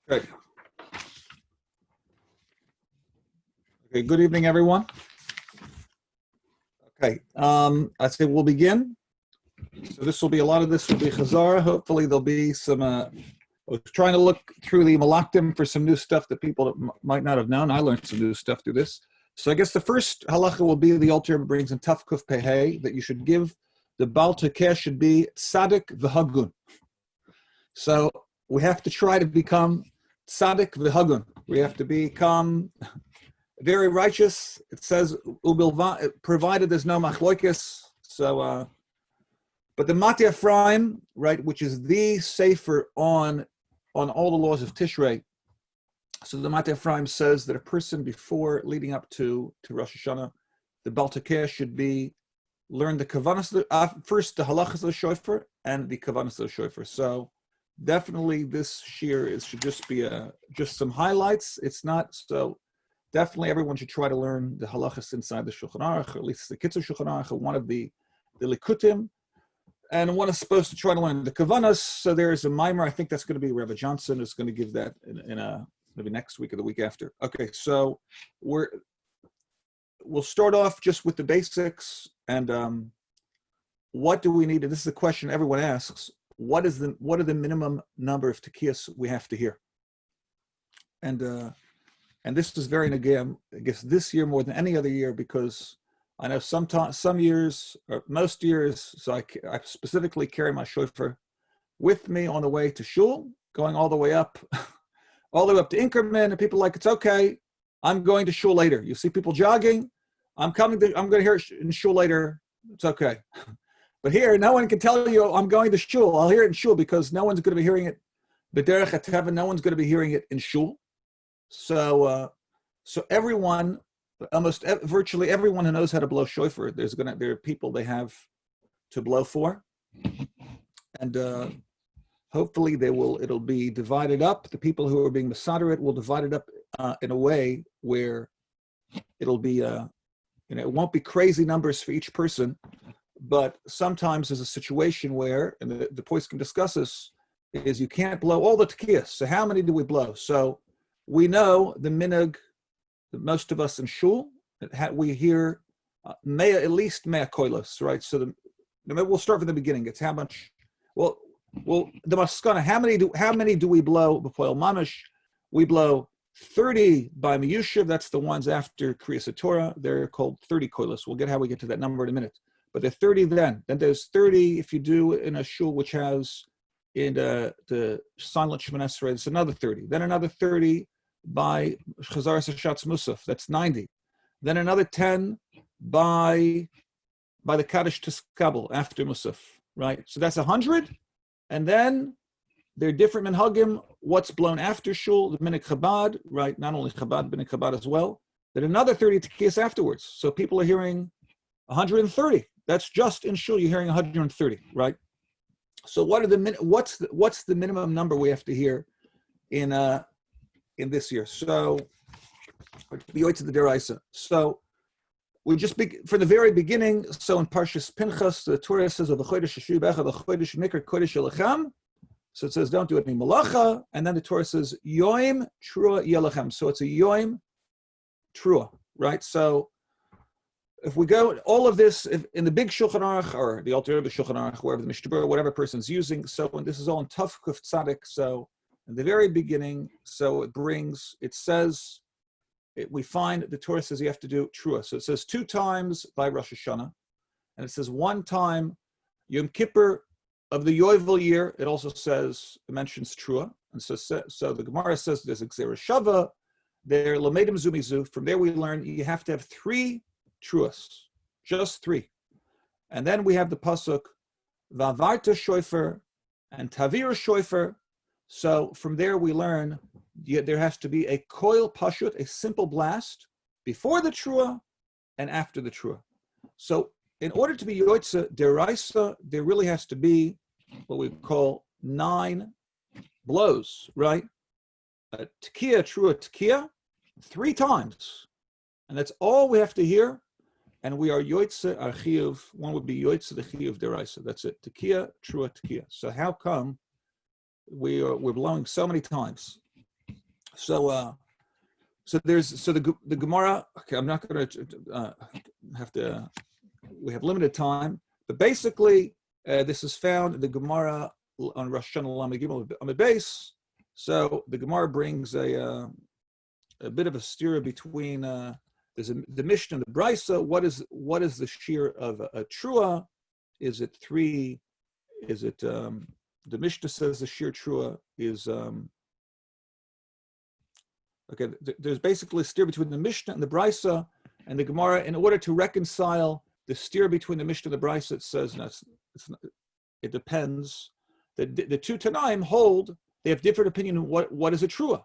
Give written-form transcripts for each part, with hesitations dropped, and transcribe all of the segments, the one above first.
Okay. Okay, good evening, everyone. Okay, I say we'll begin. So this will be, a lot of this will be Chazara. Hopefully there'll be some, I was trying to look through the Malaktim for some new stuff that people that might not have known. I learned some new stuff through this. So I guess the first halacha will be, the Alter brings in Taf Kuf Pehei, that you should give, the Baal Tekeh should be Tzadik v'Hagun. So we have to try to become Tzadik v'Hagun. We have to become very righteous. It says, provided there's no machloikis. So, but the Mati Ephraim, right, which is the sefer on all the laws of Tishrei. So the Mati Ephraim says that a person before leading up to Rosh Hashanah, the Baal Tekeh should be learn the kavanas, first the halachos of the shofar and the kavanas of the shofar. So definitely this shir should just be just some highlights. It's not so. Definitely everyone should try to learn the halachas inside the Shulchan Aruch, or at least the Kitzur Shulchan Aruch, one of the Likutim, and one is supposed to try to learn the Kavanas. So there is a mimer. I think that's going to be Rabbi Johnson is going to give that in maybe next week or the week after. Okay, so we'll start off just with the basics and what do we need? And this is a question everyone asks. What are the minimum number of tekiyas we have to hear? And this is very nagam, I guess this year more than any other year, because I know some years, or most years, so I specifically carry my shofar with me on the way to shul, going all the way up to Inkerman, and people are like, it's okay, I'm going to shul later. You see people jogging, I'm going to hear it in shul later, it's okay. But here, no one can tell you, I'm going to shul. I'll hear it in shul because no one's going to be hearing it. B'derech HaTeva, no one's going to be hearing it in shul. So everyone, virtually everyone who knows how to blow shofar, there are people they have to blow for, and hopefully it'll be divided up. The people who are being mesader will divide it up in a way where it'll be, it won't be crazy numbers for each person, but sometimes there's a situation where, and the points can discuss this, is you can't blow all the tekiyas. So how many do we blow? So we know the minhag that most of us in shul, we hear at least mea koilos, right? So we'll start from the beginning. It's how much. Well, the maskana. How many do we blow b'poel mamash? We blow 30 by miyushiv. That's the ones after kriyas Torah. They're called 30 koilos. We'll get how we get to that number in a minute. But they're 30 then. Then there's 30 if you do in a shul which has in the silent Shemoneh Esrei. It's another 30. Then another 30 by Chazaras Hashatz Musaf, that's 90. Then another 10 by the Kaddish Tiskabel after Musaf, right? So that's 100. And then there are different minhagim, what's blown after shul, the minhag Chabad, right? Not only Chabad, minhag Chabad as well. Then another 30 tekiyas afterwards. So people are hearing 130. That's just in shul, you're hearing 130, right? So what's the minimum number we have to hear in this year? So to the deraisa. So we just from the very beginning. So in Parshas Pinchas, the Torah says of the chodesh Hashu Becha, the chodesh Mikra Kodesh Elechem. So it says don't do any malacha, and then the Torah says Yoim Trua Yelechem. So it's a Yoim Trua, right? So if we go all of this in the big Shulchan Aruch or the Alter Rebbe Shulchan Aruch, wherever the Mishtabur, whatever person's using. So when this is all in Taf Kuf Tzadik. So in the very beginning, so we find the Torah says you have to do Trua. So it says 2 times by Rosh Hashanah, and it says 1 time Yom Kippur of the Yovel year. It also mentions Trua, and so the Gemara says there's a Gzera Shava, there Lamedim Zumizu. From there we learn you have to have 3 Truas, just 3, and then we have the pasuk Vavarta Shofar and Tavir Shofar. So from there we learn there has to be a koil pashut, a simple blast, before the trua and after the trua. So in order to be yoitza deraisa, there really has to be what we call 9 blows, right? Tekiya, trua, tekiya, 3 times. And that's all we have to hear. And we are yoitza archiyuv. One would be yoitza the chiyuv deraisa. That's it. Tekiya, trua, tekiya. So how come we're blowing so many times? So the Gemara. Okay, I'm not going to have to. We have limited time, but basically, this is found in the Gemara on Rosh Hashanah Lamed Gimel on the base. So the Gemara brings a bit of a steer between there's the Mishnah and the Brisa. What is the shear of a trua? Is it 3? Is it the Mishnah says the shear trua is okay? There's basically a steer between the Mishnah and the Brisa, and the Gemara, in order to reconcile the steer between the Mishnah and the Brisa, it says no, it depends. The two Tanaim hold, they have different opinion on what is a trua.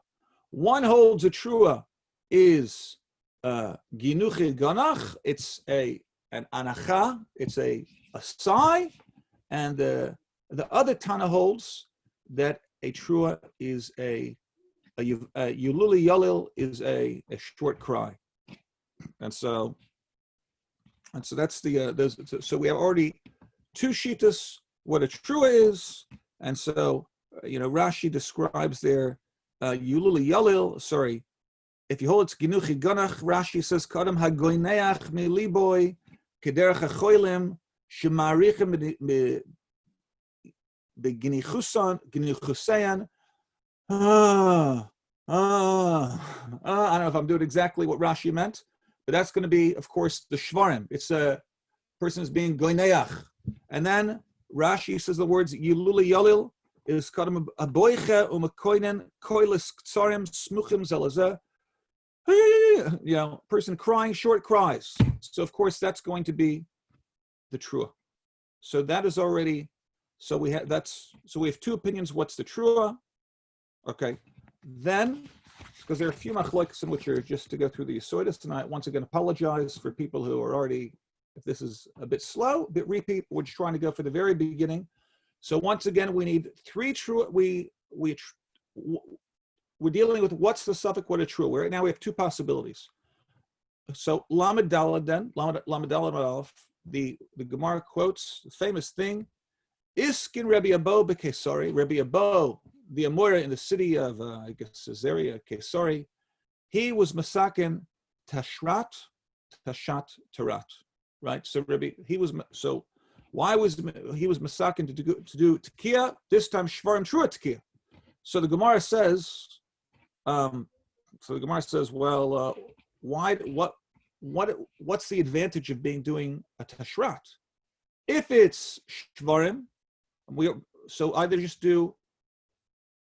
One holds a trua is ginuchi ganach, it's an anacha, it's a sigh, and the other Tana holds that a trua is a yululi yalil is a short cry, and so that's the so we have already two shitas what a trua is, and so Rashi describes their yululi yalil. Sorry, if you hold it's ginuchi ganach, Rashi says kadam hagoineach miliboy kederach hachoilim shemarichem beginichusayan. I don't know if I'm doing exactly what Rashi meant, but that's going to be, of course, the shvarim. It's a person is being goineach, and then Rashi says the words yiluli yalil is kadam aboiche umakoinen koilis ktsarim smuchim zelazeh. Person crying short cries. So of course that's going to be the trua. So that is already. So we have two opinions. What's the trua? Okay, then because there are a few machlokas in which are just to go through the yisoidus tonight. Once again, apologize for people who are already. If this is a bit slow, a bit repeat, we're just trying to go for the very beginning. So once again, we need 3 trua. We're dealing with what's the suffix, what a trua. Right now we have 2 possibilities. So Lamed Daled then, Lamed Daled Aleph, the Gemara quotes the famous thing, Iskin Rabbi Abo b'Kesari, Rabbi Abo, the Amora in the city of, I guess, Caesarea, Kesari, he was masakin Teshrat, Tarat, right? So why was he was masakin to do tekiah? This time shvarim trua tekiah. So the Gemara says, well, what's the advantage of doing a tashrat? If it's shvarim, so either just do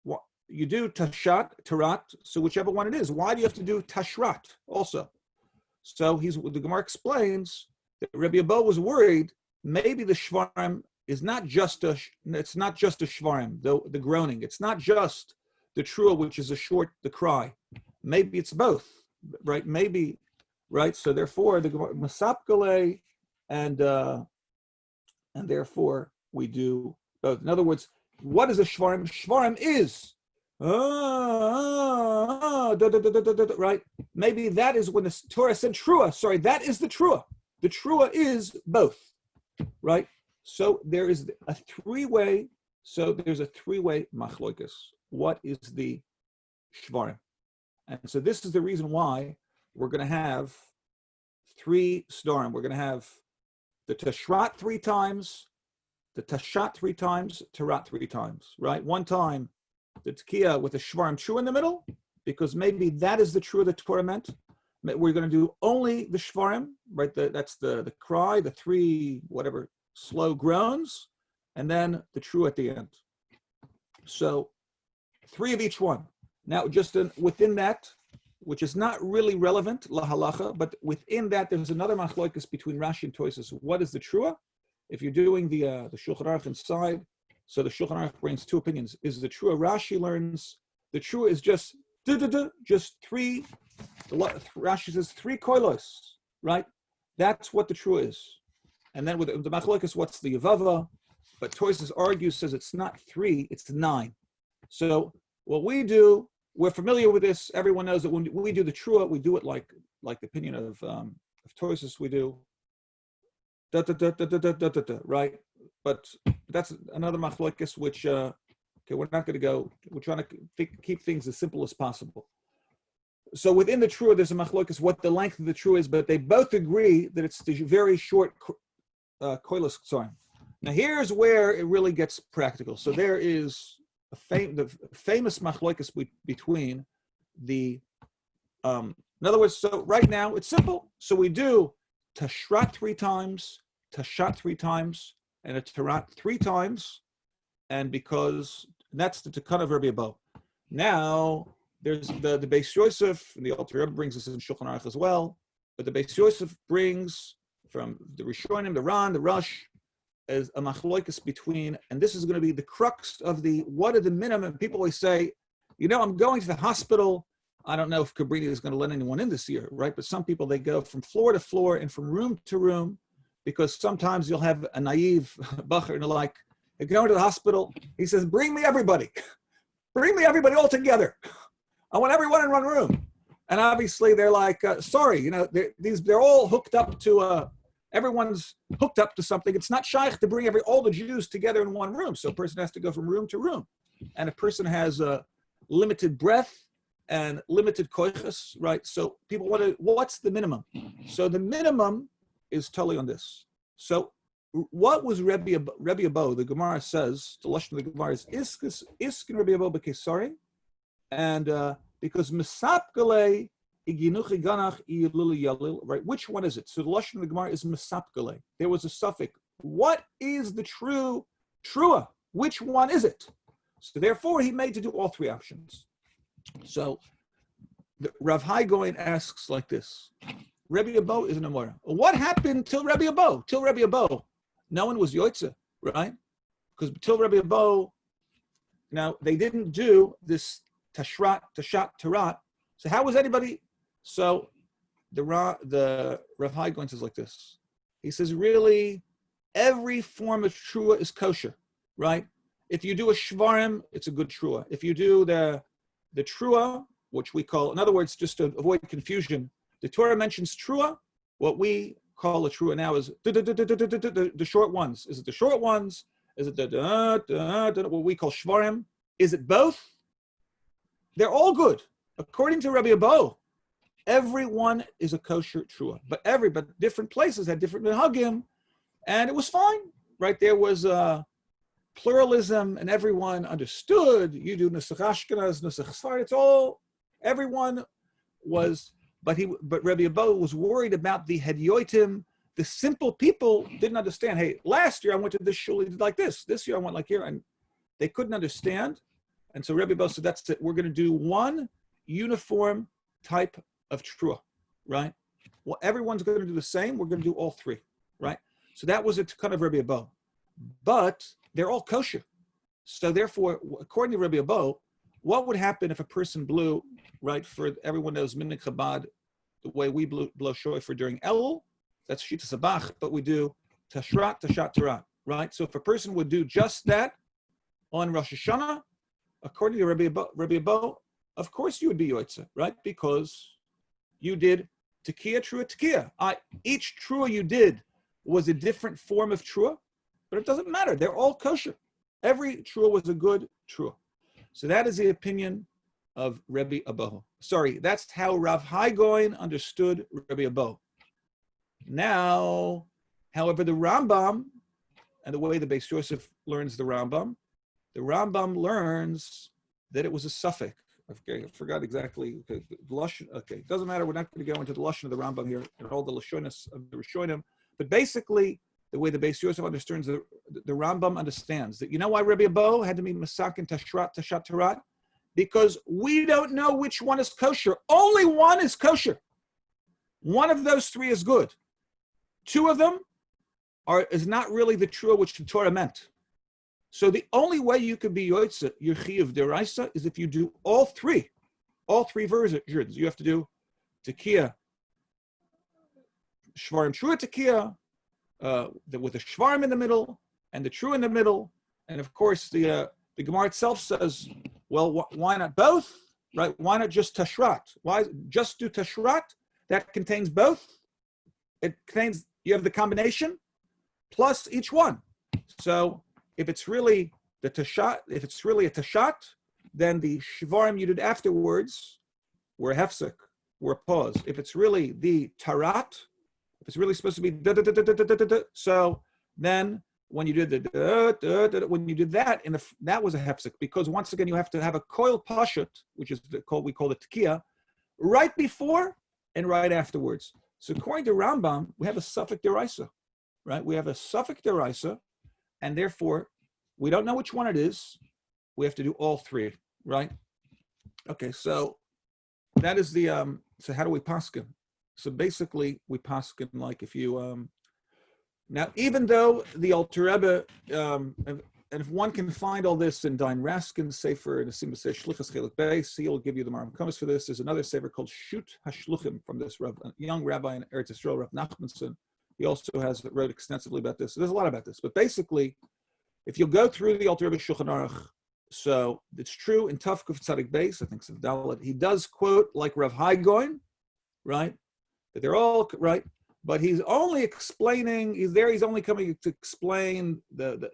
what you do tashat, tarat. So whichever one it is, why do you have to do tashrat also? So the Gemara explains that Rabbi Abo was worried maybe the shvarim is not just a shvarim, the groaning. It's not just the trua, which is the cry. Maybe it's both, right? Maybe, right? So therefore, the masapkale, and therefore we do both. In other words, what is a shvarim? Shvarim is right? Maybe that is when the Torah said trua. Sorry, that is the trua. The trua is both, right? So there is a three-way. So there's a three-way machlokas. What is the shvarim? And so this is the reason why we're going to have 3 starim. We're going to have the Teshrat 3 times, the Tashat 3 times, Tarat 3 times, right? One time, the Tekiah with the Shvarim true in the middle, because maybe that is the true the Torah meant. We're going to do only the Shvarim, right? That's the cry, the 3, whatever, slow groans, and then the true at the end. So 3 of each one. Now, just within that, which is not really relevant, la halacha, but within that, there's another machlokas between Rashi and Tosfos. What is the trua? If you're doing the Shulchan Aruch inside, so the Shulchan Aruch brings 2 opinions. Is the trua? Rashi learns the trua is just 3. Rashi says 3 koilos, right? That's what the trua is. And then with the machlokas, what's the yavava? But Tosfos argues, says it's not 3, it's 9. So what we do, we're familiar with this. Everyone knows that when we do the trua, we do it like the opinion of Tosfos. We do right? But that's another machlokes, which we're not going to go. We're trying to keep things as simple as possible. so within the trua, there's a machlokes what the length of the trua is, but they both agree that it's the very short koilos ktsarim. Now here's where it really gets practical. So there is the famous machlokes between the, in other words, so right now it's simple. So we do Teshrat 3 times, Teshrat 3 times, and a Teshrat 3 times, and because that's the Tikkun of Rabbi Abba. Now there's the Beis Yosef, and the Alter Rebbe brings this in Shulchan Aruch as well, but the Beis Yosef brings from the Rishonim, the Ran, the Rush, as a machloikus between, and this is going to be the crux of the, what are the minimum? People always say, I'm going to the hospital. I don't know if Cabrini is going to let anyone in this year, right? But some people, they go from floor to floor and from room to room, because sometimes you'll have a naive bacher and they're like, they're going to the hospital. He says, bring me everybody. Bring me everybody all together. I want everyone in one room. And obviously they're like, sorry, they're all hooked up to, everyone's hooked up to something. It's not shaykh to bring all the Jews together in one room. So a person has to go from room to room. And a person has a limited breath and limited koiches, right? So people want to, what's the minimum? So the minimum is totally on this. So what was Rabbi Abba? The Gemara says, the lashon of the Gemara is iskin Rabbi Abba b'kesari, and because mesapgale iginuchi ganach iyilili yalil, right? Which one is it? So the lashon of the Gemara is mesapgale. There was a suffix. What is the trua? Which one is it? So therefore, he made to do all 3 options. So Rav Hai Goin asks like this: Rabbi Abba is an Amora. What happened till Rabbi Abba? Till Rabbi Abba, no one was Yoitza, right? Because till Rabbi Abba, now they didn't do this Teshrat, Terat. So how was anybody? So the Rav Hai Goin says like this. He says, really, every form of trua is kosher, right? If you do a shvarim, it's a good trua. If you do the trua, which we call, in other words, just to avoid confusion, the Torah mentions trua. What we call a trua now is the short ones. Is it the short ones? Is it what we call shvarim? Is it both? They're all good. According to Rabbi Abba, everyone is a kosher trua. But different places had different minhagim, and it was fine. Right? There was pluralism, and everyone understood. You do Nusach Ashkenaz, Nusach Sfard. It's all, everyone was, but Rabbi Abba was worried about the hedyotim. The simple people didn't understand. Hey, last year I went to this shul, he did like this. This year I went like here, and they couldn't understand. And so Rabbi Abba said, that's it. We're going to do one uniform type of trua, right? Well, everyone's going to do the same. We're going to do all 3, right? So that was a kind of Rabbi Abba. But they're all kosher. So therefore, according to Rabbi Abba, what would happen if a person blew, right, for everyone knows Minhag Chabad, the way we blow shofar during Elul, that's Shita Sabach, but we do Teshrat, Teshat, Terat, right? So if a person would do just that on Rosh Hashanah, according to Rabbi Abba, of course you would be Yoitza, right? Because you did Tekiah, Trua, Tekiah. Each Trua you did was a different form of Trua, but it doesn't matter. They're all kosher. Every Trua was a good Trua. So that is the opinion of Rabbi Abba. Sorry, that's how Rav Hai Goin understood Rabbi Abba. Now, however, the Rambam, and the way the Beis Yosef learns the Rambam learns that it was a suffix. Okay, I forgot exactly. Okay, doesn't matter. We're not going to go into the lashon of the Rambam here and all the lashonis of the Rishonim. But basically, the way the Beis Yosef understands the Rambam understands that, you know why Rabbi Abba had to be Masak and Teshrat, Teshat, Terat? Because we don't know which one is kosher. Only one is kosher. One of those 3 is good. 2 of them is not really the trua which the Torah meant. So the only way you could be Yoitza, your Chiyuv Deraisa, is if you do all 3 versions. You have to do Tekiah, Shvarim Trua Tekiah, with a Shvarim in the middle, and the Trua in the middle. And of course, the Gemara itself says, well, why not both? Right? Why not just Teshrat? Why just do Teshrat? That contains both. It contains, you have the combination plus each one. So if it's really the Teshat, if it's really a Teshat, then the Shvarim you did afterwards were hefsek. we're a pause. If it's really the tarat, if it's really supposed to be da da da da da da da da, so then when you did the da, da, da, when you did that, that was a hefsek, because once again you have to have a koil pashut, which is we call it tekiah, right before and right afterwards. So according to Rambam, we have a suffix deraisa, right? We have a suffix deraisa, and therefore we don't know which one it is. We have to do all three, right? Okay, so that is the so how do we paskin? So basically we paskin like if you now, even though the Alter Rebbe, and if one can find all this in Dain Raskin's Sefer, and Asim says Shlichas Chelik Beis, he'll give you the Maram Kamas for this. There's another Sefer called Shut HaShluchim from this young rabbi in Eretz Yisrael, Rav Nachmanson. He also wrote extensively about this. So there's a lot about this. But basically, if you go through the Alter Rebbe Shulchan Aruch, so it's true in Taf Kuf Tzadik Beis, I think it's Dalet, he does quote like Rav Haigoin, right? That they're all right. But he's only explaining. He's only coming to explain the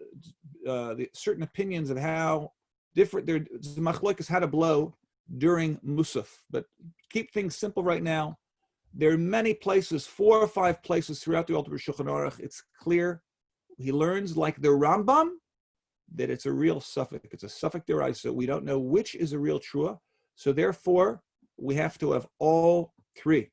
certain opinions of how different their machlokes how to blow during Musaf. But keep things simple right now. There are many places, 4 or 5 places throughout the Alter Rebbe Shulchan Aruch. It's clear he learns like the Rambam that it's a real suffix. It's a suffix deraisa. We don't know which is a real trua. So therefore, we have to have all 3.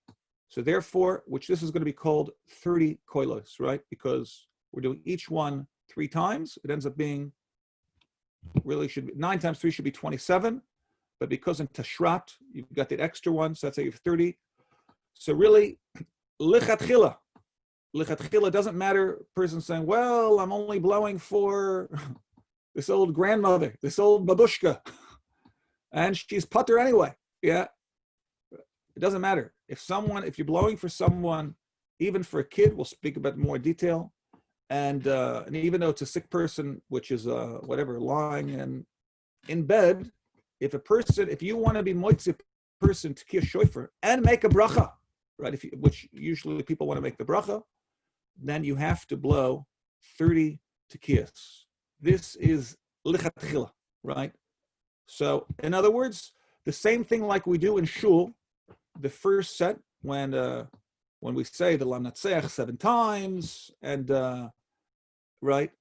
So therefore, which this is going to be called 30 koilos, right? Because we're doing each one 3 times. It ends up being, really should be, 9 times 3 should be 27. But because in Teshrat, you've got that extra one, so that's how you have 30. So really, lichatchila. Lichatchila doesn't matter, person saying, well, I'm only blowing for this old grandmother, this old babushka, and she's putter anyway, yeah? It doesn't matter. If you're blowing for someone, even for a kid, we'll speak about more detail. And even though it's a sick person, which is lying in bed, if you want to be moitzi person to kiss shofar and make a bracha, right? Which usually people want to make the bracha, then you have to blow 30 tekiyas. This is lichatchila, right? So in other words, the same thing like we do in shul. The first set, when we say the Lam Natseach 7 times, and right,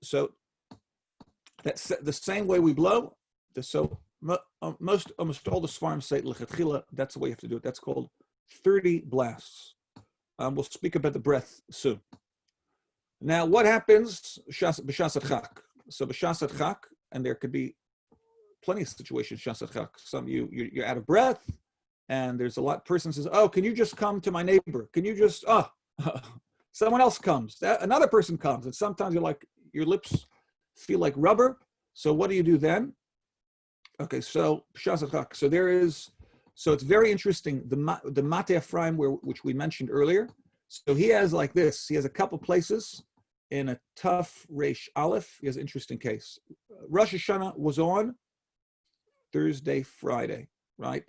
so that's the same way we blow. So almost all the svarim say lechatchila. That's the way you have to do it. That's called 30 blasts. We'll speak about the breath soon. Now, what happens b'shas chak? So b'shas chak, and there could be plenty of situations b'shas chak. Some you're out of breath. And there's a lot, person says, oh, can you just come to my neighbor? Can you just, someone else comes. Another person comes. And sometimes your lips feel like rubber. So what do you do then? Okay, so it's very interesting. The Mate Ephraim, which we mentioned earlier. So he has like this. He has a couple places in a tough Reish Aleph. He has an interesting case. Rosh Hashanah was on Thursday, Friday, right?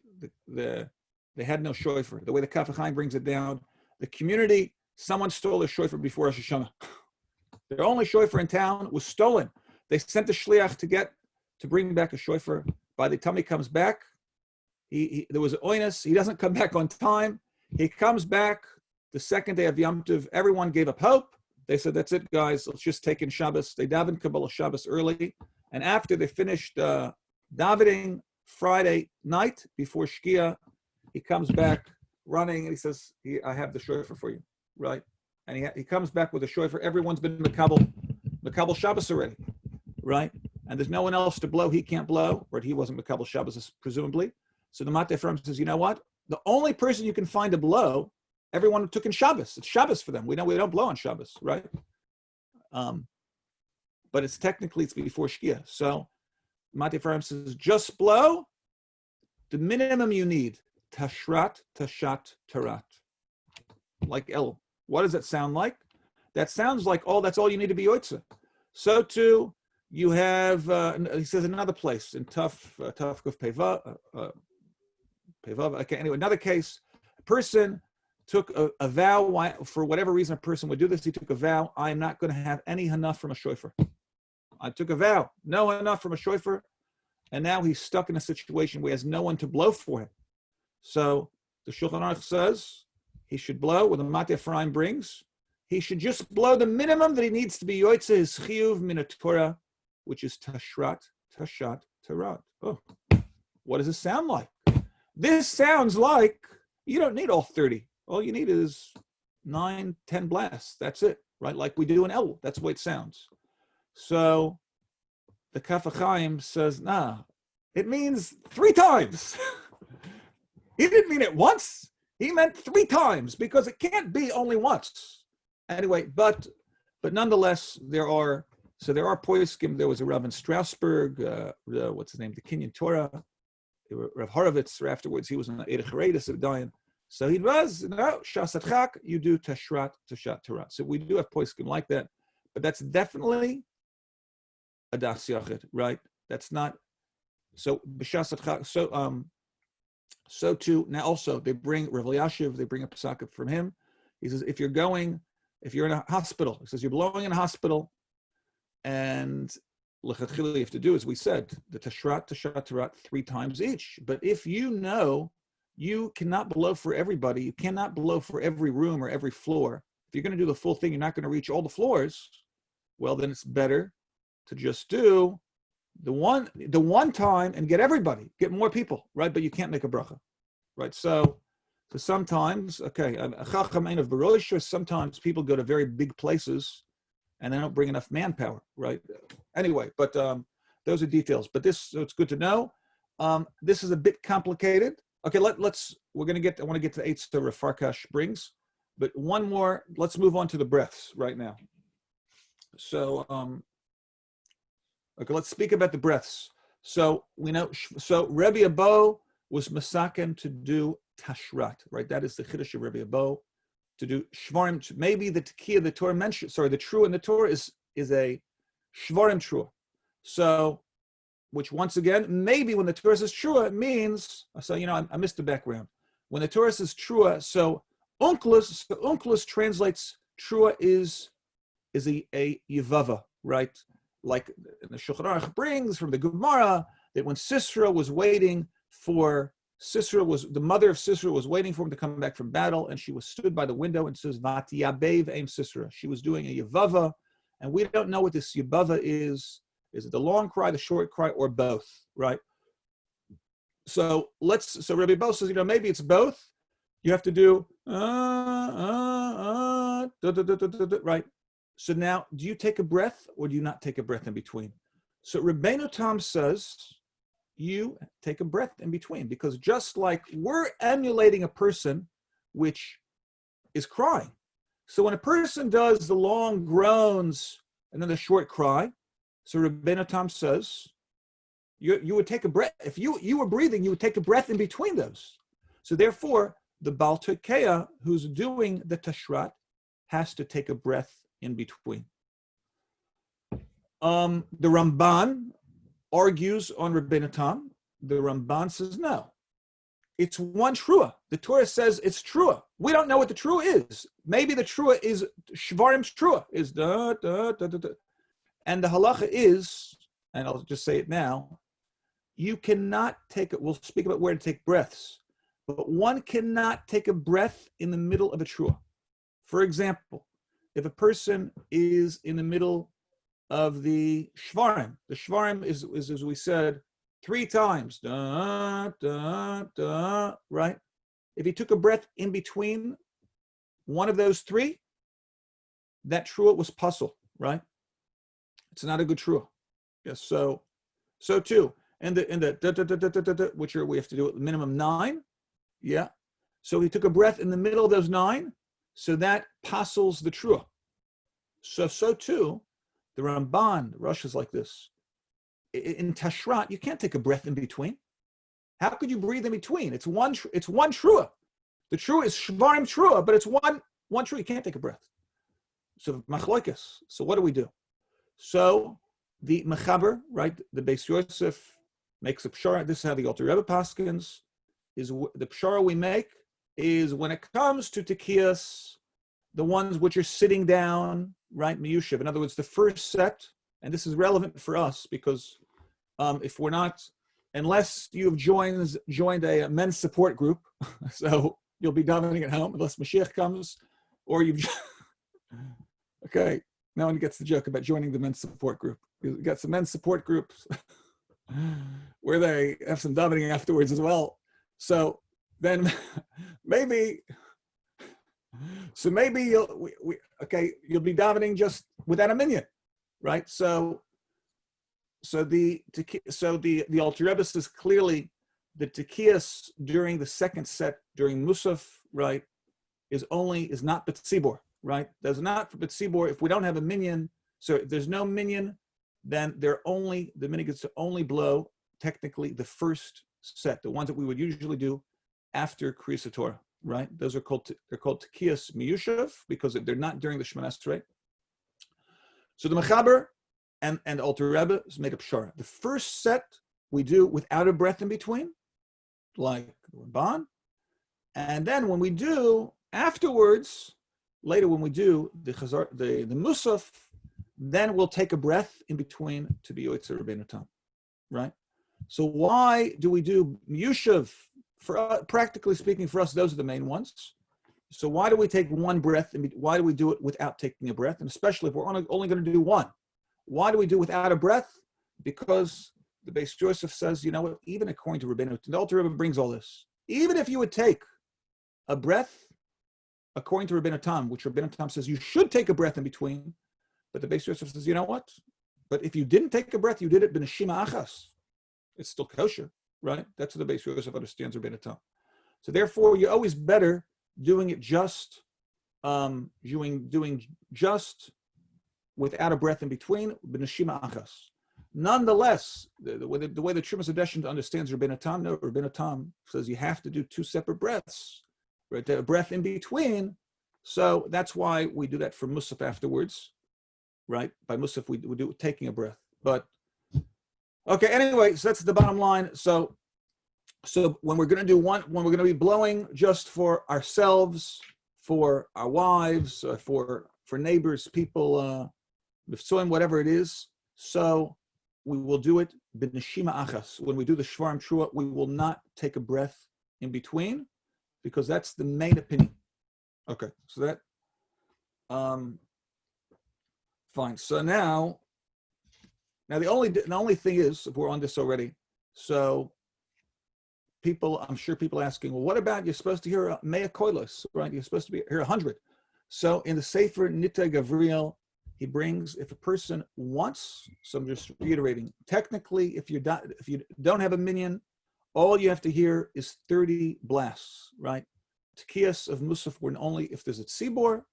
They had no shofar. The way the Kaf HaChaim brings it down, the community, someone stole their shofar before Rosh Hashanah. Their only shofar in town was stolen. They sent a shliach to bring back a shofar. By the time he comes back, there was an oinus. He doesn't come back on time. He comes back the second day of Yom Tov. Everyone gave up hope. They said, that's it, guys. Let's just take in Shabbos. They davened Kabbalah Shabbos early. And after they finished davening Friday night before Shkia, he comes back running and he says, I have the shofar for you, right? And he comes back with a shofar. Everyone's been Makabel Shabbos already, right? And there's no one else to blow. He can't blow, or he wasn't Makabel Shabbos, presumably. So the Mate Ephraim says, you know what? The only person you can find to blow, everyone took in Shabbos. It's Shabbos for them. We don't blow on Shabbos, right? But it's before Shkia. So Mate Ephraim says, just blow the minimum you need. Teshrat, Teshat, Terat. Like El. What does that sound like? That sounds like that's all you need to be Yoitza. So too, you have, he says another place in Tuf Kuf Peva. Okay, anyway, another case, a person took a vow, for whatever reason a person would do this, he took a vow, I am not going to have any hanaf from a shofar. I took a vow, no hanaf from a shofar, and now he's stuck in a situation where he has no one to blow for him. So The Shulchan Aruch says he should blow what the Mate Ephraim brings. He should just blow the minimum that he needs to be yoytze his chiyuv min Torah, which is tashrat, tashat, tarat. Oh, what does this sound like? This sounds like you don't need all 30. All you need is 9, 10 blasts. That's it, right? Like we do in El. That's the way it sounds. So the Kaf HaChaim says, nah, it means 3 times. He didn't mean it once. He meant 3 times because it can't be only once. Anyway, but nonetheless, there are poiskim. There was a Rav in Strasbourg, what's his name, the Kinyan Torah, Rav Horovitz, or afterwards he was in the Eidach Haredis of Dayan. So he was, Shasat Chak, you do Teshrat, Tashat, Tarat. So we do have poiskim like that, but that's definitely a Das Yachid, right? That's not, so B'Shasat Chak, so too, now also they bring Rav Elyashiv, they bring a Pesach from him. He says, if you're in a hospital, he says, you're blowing in a hospital, and l'chadchila you have to do, as we said, the tashrat, tashat, tarat 3 times each. But if you know you cannot blow for everybody, you cannot blow for every room or every floor. If you're going to do the full thing, you're not going to reach all the floors. Well, then it's better to just do the one time and get everybody, get more people, right? But you can't make a bracha, right? So sometimes, okay, sometimes people go to very big places and they don't bring enough manpower, right? Anyway, but those are details. But so it's good to know. This is a bit complicated. Okay, I want to get to the 8 that Rav Farkash brings, but one more. Let's move on to the breaths right now. So, okay, let's speak about the breaths. So we know. So Rabbi Abo was masaken to do Tashrat, right? That is the Chiddush of Rabbi Abo, to do Shvarim. Maybe the Tekiah, the Torah mentioned, the Trua in the Torah is a Shvarim Trua. So, which once again, maybe when the Torah says Trua, it means, so I missed the background. When the Torah says Trua, so Unklus translates Trua is a Yevava, right? Like the Shulchan Aruch brings from the Gemara that when Sisera was waiting for the mother of Sisera was waiting for him to come back from battle, and she was stood by the window and says, Vatiyabev aim Sisera. She was doing a Yevava, and we don't know what this Yevava is. Is it the long cry, the short cry, or both, right? So Rabbi Bo says, maybe it's both. You have to do, right? So now, do you take a breath or do you not take a breath in between? So Rabbeinu Tam says, you take a breath in between, because just like we're emulating a person which is crying. So when a person does the long groans and then the short cry, so Rabbeinu Tam says, you would take a breath. If you were breathing, you would take a breath in between those. So therefore, the Baal Tekiah, who's doing the Teshrat, has to take a breath in between. The Ramban argues on Rabbeinu Tam. The Ramban says, no, it's one Trua. The Torah says it's Trua. We don't know what the Trua is. Maybe the Trua is Shvarim's Trua, is da, da, da, da, da. And the halacha is, and I'll just say it now, you cannot we'll speak about where to take breaths, but one cannot take a breath in the middle of a Trua. For example, if a person is in the middle of the Shvarim is, as we said, 3 times, da, da, da, right? If he took a breath in between one of those 3, that Trua was puzzle, right? It's not a good Trua. Yes, so too. And the da, da, da, da, da, da, da, which we have to do at minimum 9. Yeah. So he took a breath in the middle of those 9, so that puzzles the Trua. So too, the Ramban, the Rosh is like this. In Teshrat, you can't take a breath in between. How could you breathe in between? It's one Trua. The Trua is Shvarim Trua, but it's one Trua. You can't take a breath. So Machlokas. So what do we do? So the Mechaber, right, the Beis Yosef makes a pshara. This is how the Alter Rebbe paskins. Is the pshara we make is when it comes to tekiyas, the ones which are sitting down, right, miyushiv. In other words, the first set, and this is relevant for us because if we're not unless you've joined a men's support group, so you'll be davening at home unless Mashiach comes, or you've okay. No one gets the joke about joining the men's support group. You've got some men's support groups where they have some davening afterwards as well. So then maybe you'll be davening just without a minyan, right? So the Alter Rebbe says clearly the tekiyas during the second set during Musaf, right, is not betzibor, right? There's not for betzibor if we don't have a minyan. So if there's no minyan, then the minyan gets to only blow technically the first set, the ones that we would usually do after Kriyas Torah, right? They're called tekiyas miyushav because they're not during the Shemoneh Esrei. So the Mechaber and Alter Rebbe is made up shara. The first set we do without a breath in between, like Ramban, and then when we do afterwards, later when we do the Musaf, then we'll take a breath in between to be Yoetzer Rabbeinu Tam, right? So why do we do Yushav? Practically speaking, for us, those are the main ones. So why do we take one breath? And why do we do it without taking a breath? And especially if we're only going to do one. Why do we do without a breath? Because the Beis Yosef says, you know what, even according to Rabbeinu, the Alter Rebbe brings all this. Even if you would take a breath, according to Rabbeinu Tam, which Rabbeinu Tam says you should take a breath in between, but the Beis Yosef says, you know what? But if you didn't take a breath, you did it b'neshima achas. It's still kosher, right? That's what the Beis Yosef understands Rabbeinu Tam. So therefore, you're always better doing it just without a breath in between, b'neshima achas. Nonetheless, the way the Trumas Hadeshin understands Rabbeinu Tam, no, Rabbeinu Tam says you have to do two separate breaths, right? A breath in between. So that's why we do that for Musaf afterwards, right? By Musaf, we do it taking a breath. But okay, anyway, so that's the bottom line. So when we're going to do when we're going to be blowing just for ourselves, for our wives, for neighbors, people, whatever it is. So we will do it b'neshima achas. When we do the Shvar Trua, we will not take a breath in between, because that's the main opinion. Okay, so that fine. So now the only thing is, if we're on this already, so I'm sure people asking, well, what about you're supposed to hear mea koilos, right? You're supposed to hear 100. So in the Sefer Nita Gavriel, he brings, if a person wants, so I'm just reiterating, technically, if you don't have a minyan, all you have to hear is 30 blasts, right? Tekiyas of Musaf were only if there's a tzibor,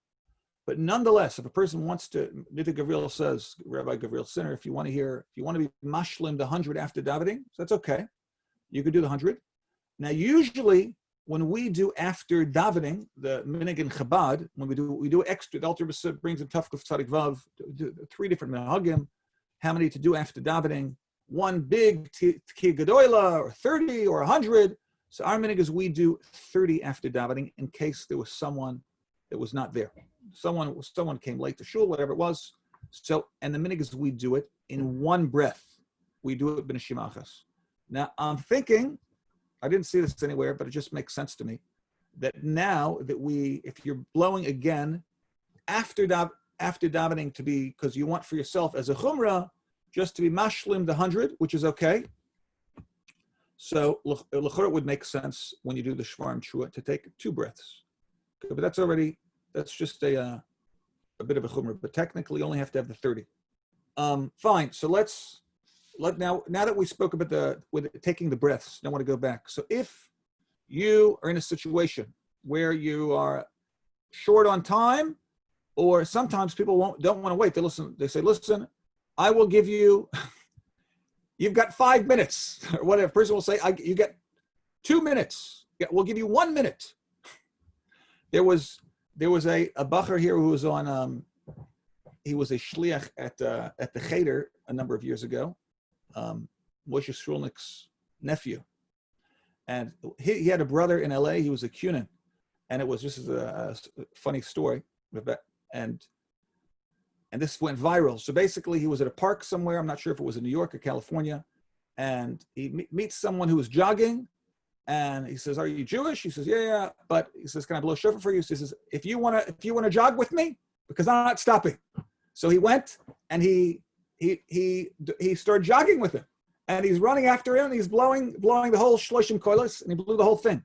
but nonetheless, if a person wants to, Nita Gavriel says, Rabbi Gavriel Sinner, if you want to be mashlim the 100 after davening, so that's okay. You could do the 100. Now, usually, when we do after davening, the minig in Chabad, when we do extra, the Alter Rebbe brings in Tafkuf Tzadik Vav, 3 different minhagim, how many to do after davening, one big Tekiyah Gedoyla, or 30, or 100. So our minig is we do 30 after davening in case there was someone that was not there. Someone came late to shul, whatever it was. So, and the minig is we do it in one breath. We do it b'neshima achas. Now, I'm thinking, I didn't see this anywhere, but it just makes sense to me, that now that if you're blowing again after davening to be, because you want for yourself as a chumrah, just to be mashlim the 100, which is okay. So l'chor would make sense when you do the shvar and shua to take 2 breaths. Okay, but that's just a bit of a chumrah, but technically you only have to have the 30. Fine. So now that we spoke about taking the breaths, I want to go back. So if you are in a situation where you are short on time, or sometimes people don't want to wait. They say, listen, I will give you, you've got 5 minutes, or whatever. A person will say, you get 2 minutes. We'll give you 1 minute. There was a bacher here who was on, he was a shliach at the Cheder a number of years ago. Moshe Shrulnik's nephew, and he had a brother in LA. He was a Cunin, and it was just a funny story. And this went viral. So basically, he was at a park somewhere. I'm not sure if it was in New York or California, and he meets someone who is jogging, and he says, "Are you Jewish?" He says, "Yeah, yeah." But he says, "Can I blow shofar for you?" So he says, "If you wanna jog with me, because I'm not stopping." So he went and he started jogging with him, and he's running after him, and he's blowing the whole shloshim koilos, and he blew the whole thing.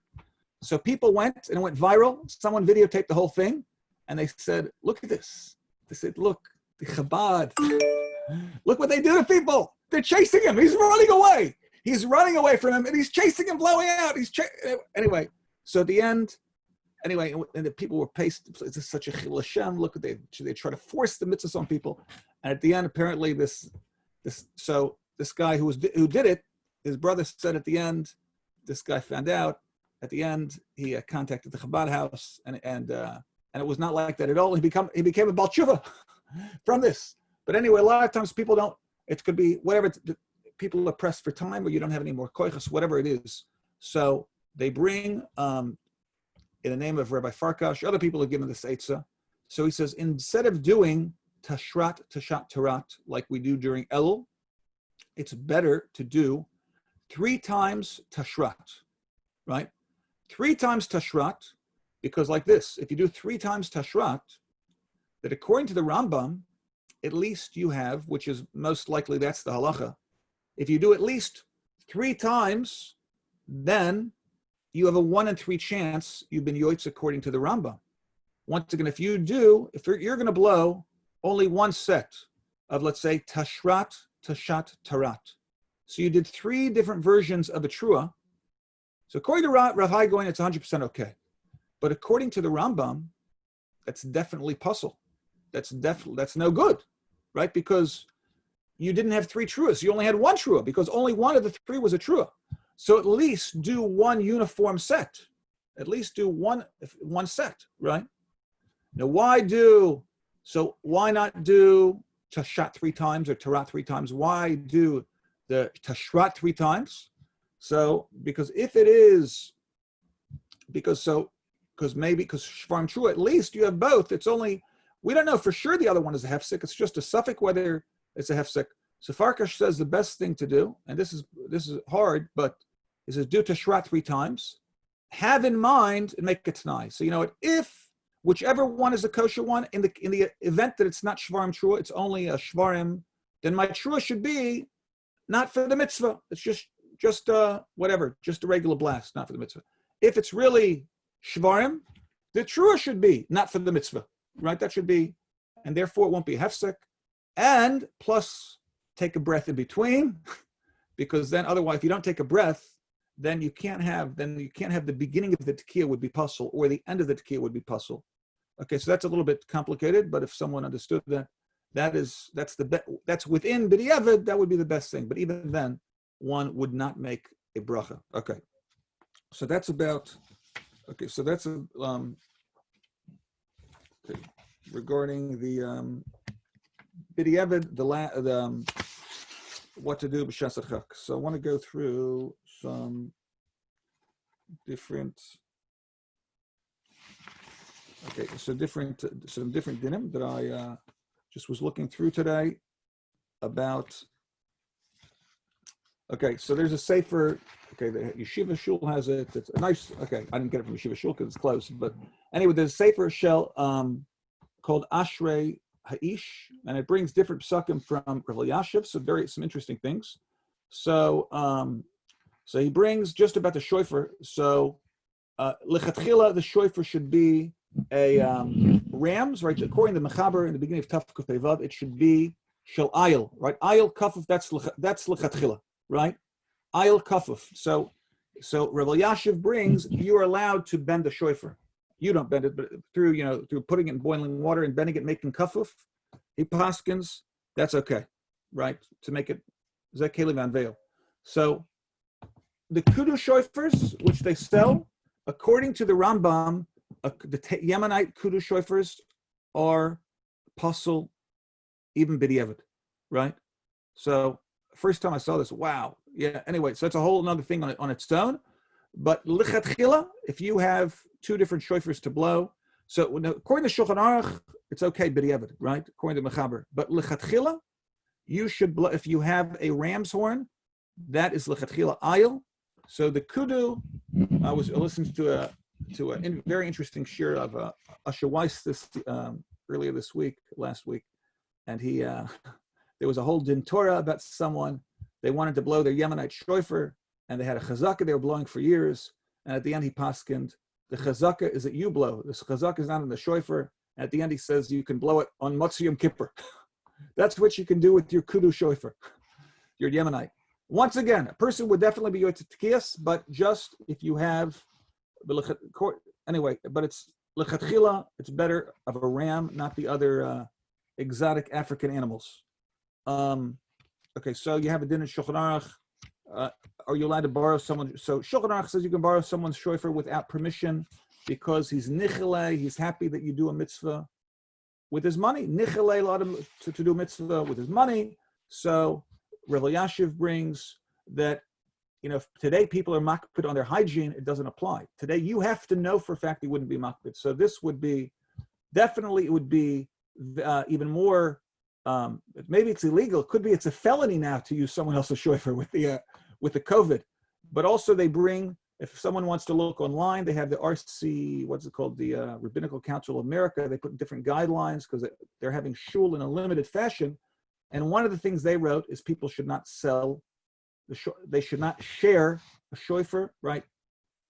So people went, and it went viral. Someone videotaped the whole thing, and they said, "Look at this." They said, "Look, the Chabad. Look what they do to people. They're chasing him. He's running away. He's running away from him, and he's chasing him, blowing out. Anyway. So at the end, and the people were paced. It's such a chil Hashem. Look, they try to force the mitzvahs on people, and at the end, apparently this guy who did it, his brother said at the end, this guy found out. At the end, he contacted the Chabad house, and it was not like that at all. He became a Baal Tshuva from this. But anyway, a lot of times people don't. It could be whatever. People are pressed for time, or you don't have any more koichas, whatever it is. So they bring, in the name of Rabbi Farkash, other people have given this eitzah. So he says, instead of doing Teshrat, Teshat, Terat, like we do during Elul, it's better to do 3 times Teshrat, right? 3 times Teshrat, because like this, if you do 3 times Teshrat, that according to the Rambam, at least you have, which is most likely that's the halacha, if you do at least 3 times, then you have a 1 in 3 chance you've been yoitz according to the Rambam. Once again, if you're going to blow only 1 set of, let's say, Teshrat, Teshat, Terat. So you did 3 different versions of a trua. So according to Rav Hai going, it's 100% okay. But according to the Rambam, that's definitely puzzle. That's no good, right? Because you didn't have 3 truas. You only had 1 trua, because only 1 of the 3 was a trua. So at least do 1 uniform set. At least do one set, right? Now, why not do Teshat 3 times or Terat 3 times? Why do the Teshrat 3 times? So, because Shvarim Trua, at least you have both. It's only, we don't know for sure the other one is a hefsek. It's just a suffix whether it's a hefsek. So Farkash says the best thing to do, and this is hard, but he says do Teshrat 3 times. Have in mind and make it t'nai. So you know what? If whichever one is the kosher one, in the event that it's not Shvarim Trua, it's only a Shvarim, then my Trua should be not for the mitzvah. It's just whatever, just a regular blast, not for the mitzvah. If it's really Shvarim, the Trua should be not for the mitzvah, right? That should be, and therefore it won't be hefsek. And plus, take a breath in between, because then otherwise, if you don't take a breath, then you can't have the beginning of the tekiah would be puzzle, or the end of the tekiah would be puzzle. Okay, so that's a little bit complicated, but if someone understood that's within b'diavad, that would be the best thing. But even then, one would not make a bracha. Okay, so that's about. Okay, so that's regarding the b'diavad, what to do b'shas achak. So I want to go through some different. Okay, so some different dinim that I just was looking through today about. Okay, so there's a sefer. Okay, the Yeshiva Shul has it. It's a nice. Okay, I didn't get it from Yeshiva Shul because it's close. But anyway, there's a sefer shell called Ashrei Ha'ish, and it brings different psukim from Rav Elyashiv. So some interesting things. So so he brings just about the shofar. So lechatchila, the shofar should be a rams, right? According to Mechaber in the beginning of Taf Kuf Vav, it should be shel ayil, right? Ayil kafuf, that's lechatchila, right? Ayil kafuf. So Rav Elyashiv brings, you're allowed to bend the shofar. You don't bend it, but through putting it in boiling water and bending it, making kafuf, he paskins, that's okay, right? To make it zeh keli vanveil. So the kudu shofars, which they sell, according to the Rambam, the Yemenite kudu shofars are pasul, even b'diavad, right? So first time I saw this, wow, yeah. Anyway, so it's a whole another thing on its own. But lichatchila, if you have 2 different shofars to blow, so according to Shulchan Aruch, it's okay b'diavad, right? According to Mechaber, but lichatchila, you should blow if you have a ram's horn. that is lechatchila ayil. So the kudu, I was listening to a very interesting shir of Usher Weiss earlier last week, and he there was a whole din Torah about someone. They wanted to blow their Yemenite shofar, and they had a chazaka they were blowing for years. And at the end, he paskined, the chazaka is that you blow. The chazaka is not in the shofar. And at the end, he says you can blow it on Motzei Yom Kippur. That's what you can do with your kudu shofar, your Yemenite. Once again, a person would definitely be yotzei tekiyas, but just if you have, anyway, but it's lechatchila, it's better of a ram, not the other exotic African animals. Okay, so you have a din in Shulchan Aruch. Are you allowed to borrow someone? So Shulchan Aruch says you can borrow someone's shofar without permission because he's nichele, he's happy that you do a mitzvah with his money. Nichele allowed him to do a mitzvah with his money. So Rav Elyashiv brings that, today people are makpid on their hygiene, it doesn't apply. Today you have to know for a fact he wouldn't be makpid. So this would be, definitely it would be even more, maybe it's illegal. It could be it's a felony now to use someone else's shofar with the COVID. But also they bring, if someone wants to look online, they have the RC, what's it called, the Rabbinical Council of America. They put different guidelines because they're having shul in a limited fashion. And one of the things they wrote is people should not sell, they should not share a shofar, right?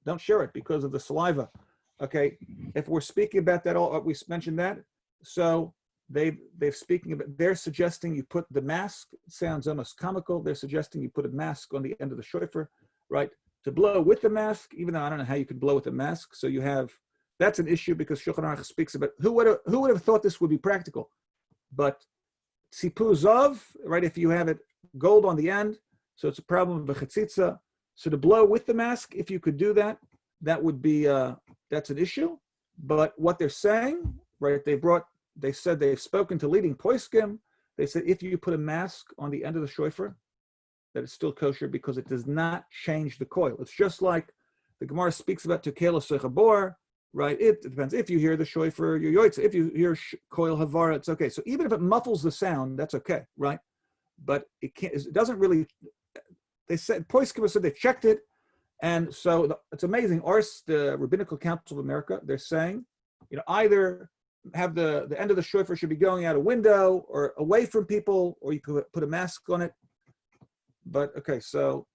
Don't share it because of the saliva. Okay, if we're speaking about that, we mentioned that. So they're suggesting you put the mask, it sounds almost comical, they're suggesting you put a mask on the end of the shofar, right? To blow with the mask, even though I don't know how you could blow with a mask. So you have, that's an issue because Shulchan Aruch speaks about, who would have thought this would be practical? But Tzipu Zav, right, if you have it gold on the end, so it's a problem of a chetzitza. So to blow with the mask, if you could do that, that would be, that's an issue. But what they're saying, right, they said they've spoken to leading poskim. They said if you put a mask on the end of the shofar, that it's still kosher because it does not change the coil. It's just like the Gemara speaks about Tekela Sechabor, right? It depends. If you hear the shofar, you're yoitz. If you hear coil havara, it's okay. So even if it muffles the sound, that's okay, right? But it can't. It doesn't really. They said poskim said they checked it, and so it's amazing. The Rabbinical Council of America, they're saying, either have the end of the shofar should be going out a window or away from people, or you could put a mask on it. But okay, so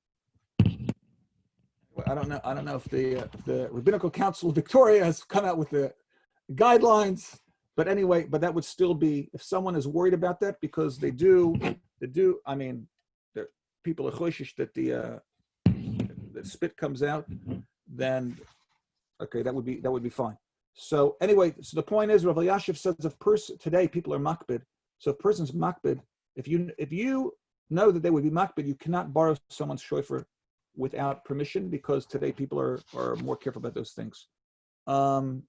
I don't know if the Rabbinical Council of Victoria has come out with the guidelines, but anyway, but that would still be, if someone is worried about that, because they do. I mean, people are choishish that the spit comes out, then okay, that would be fine. So anyway, so the point is, Rav Elyashiv says today people are makbid. So if a person's makbid, if you know that they would be makbid, you cannot borrow someone's shofar without permission because today people are more careful about those things. What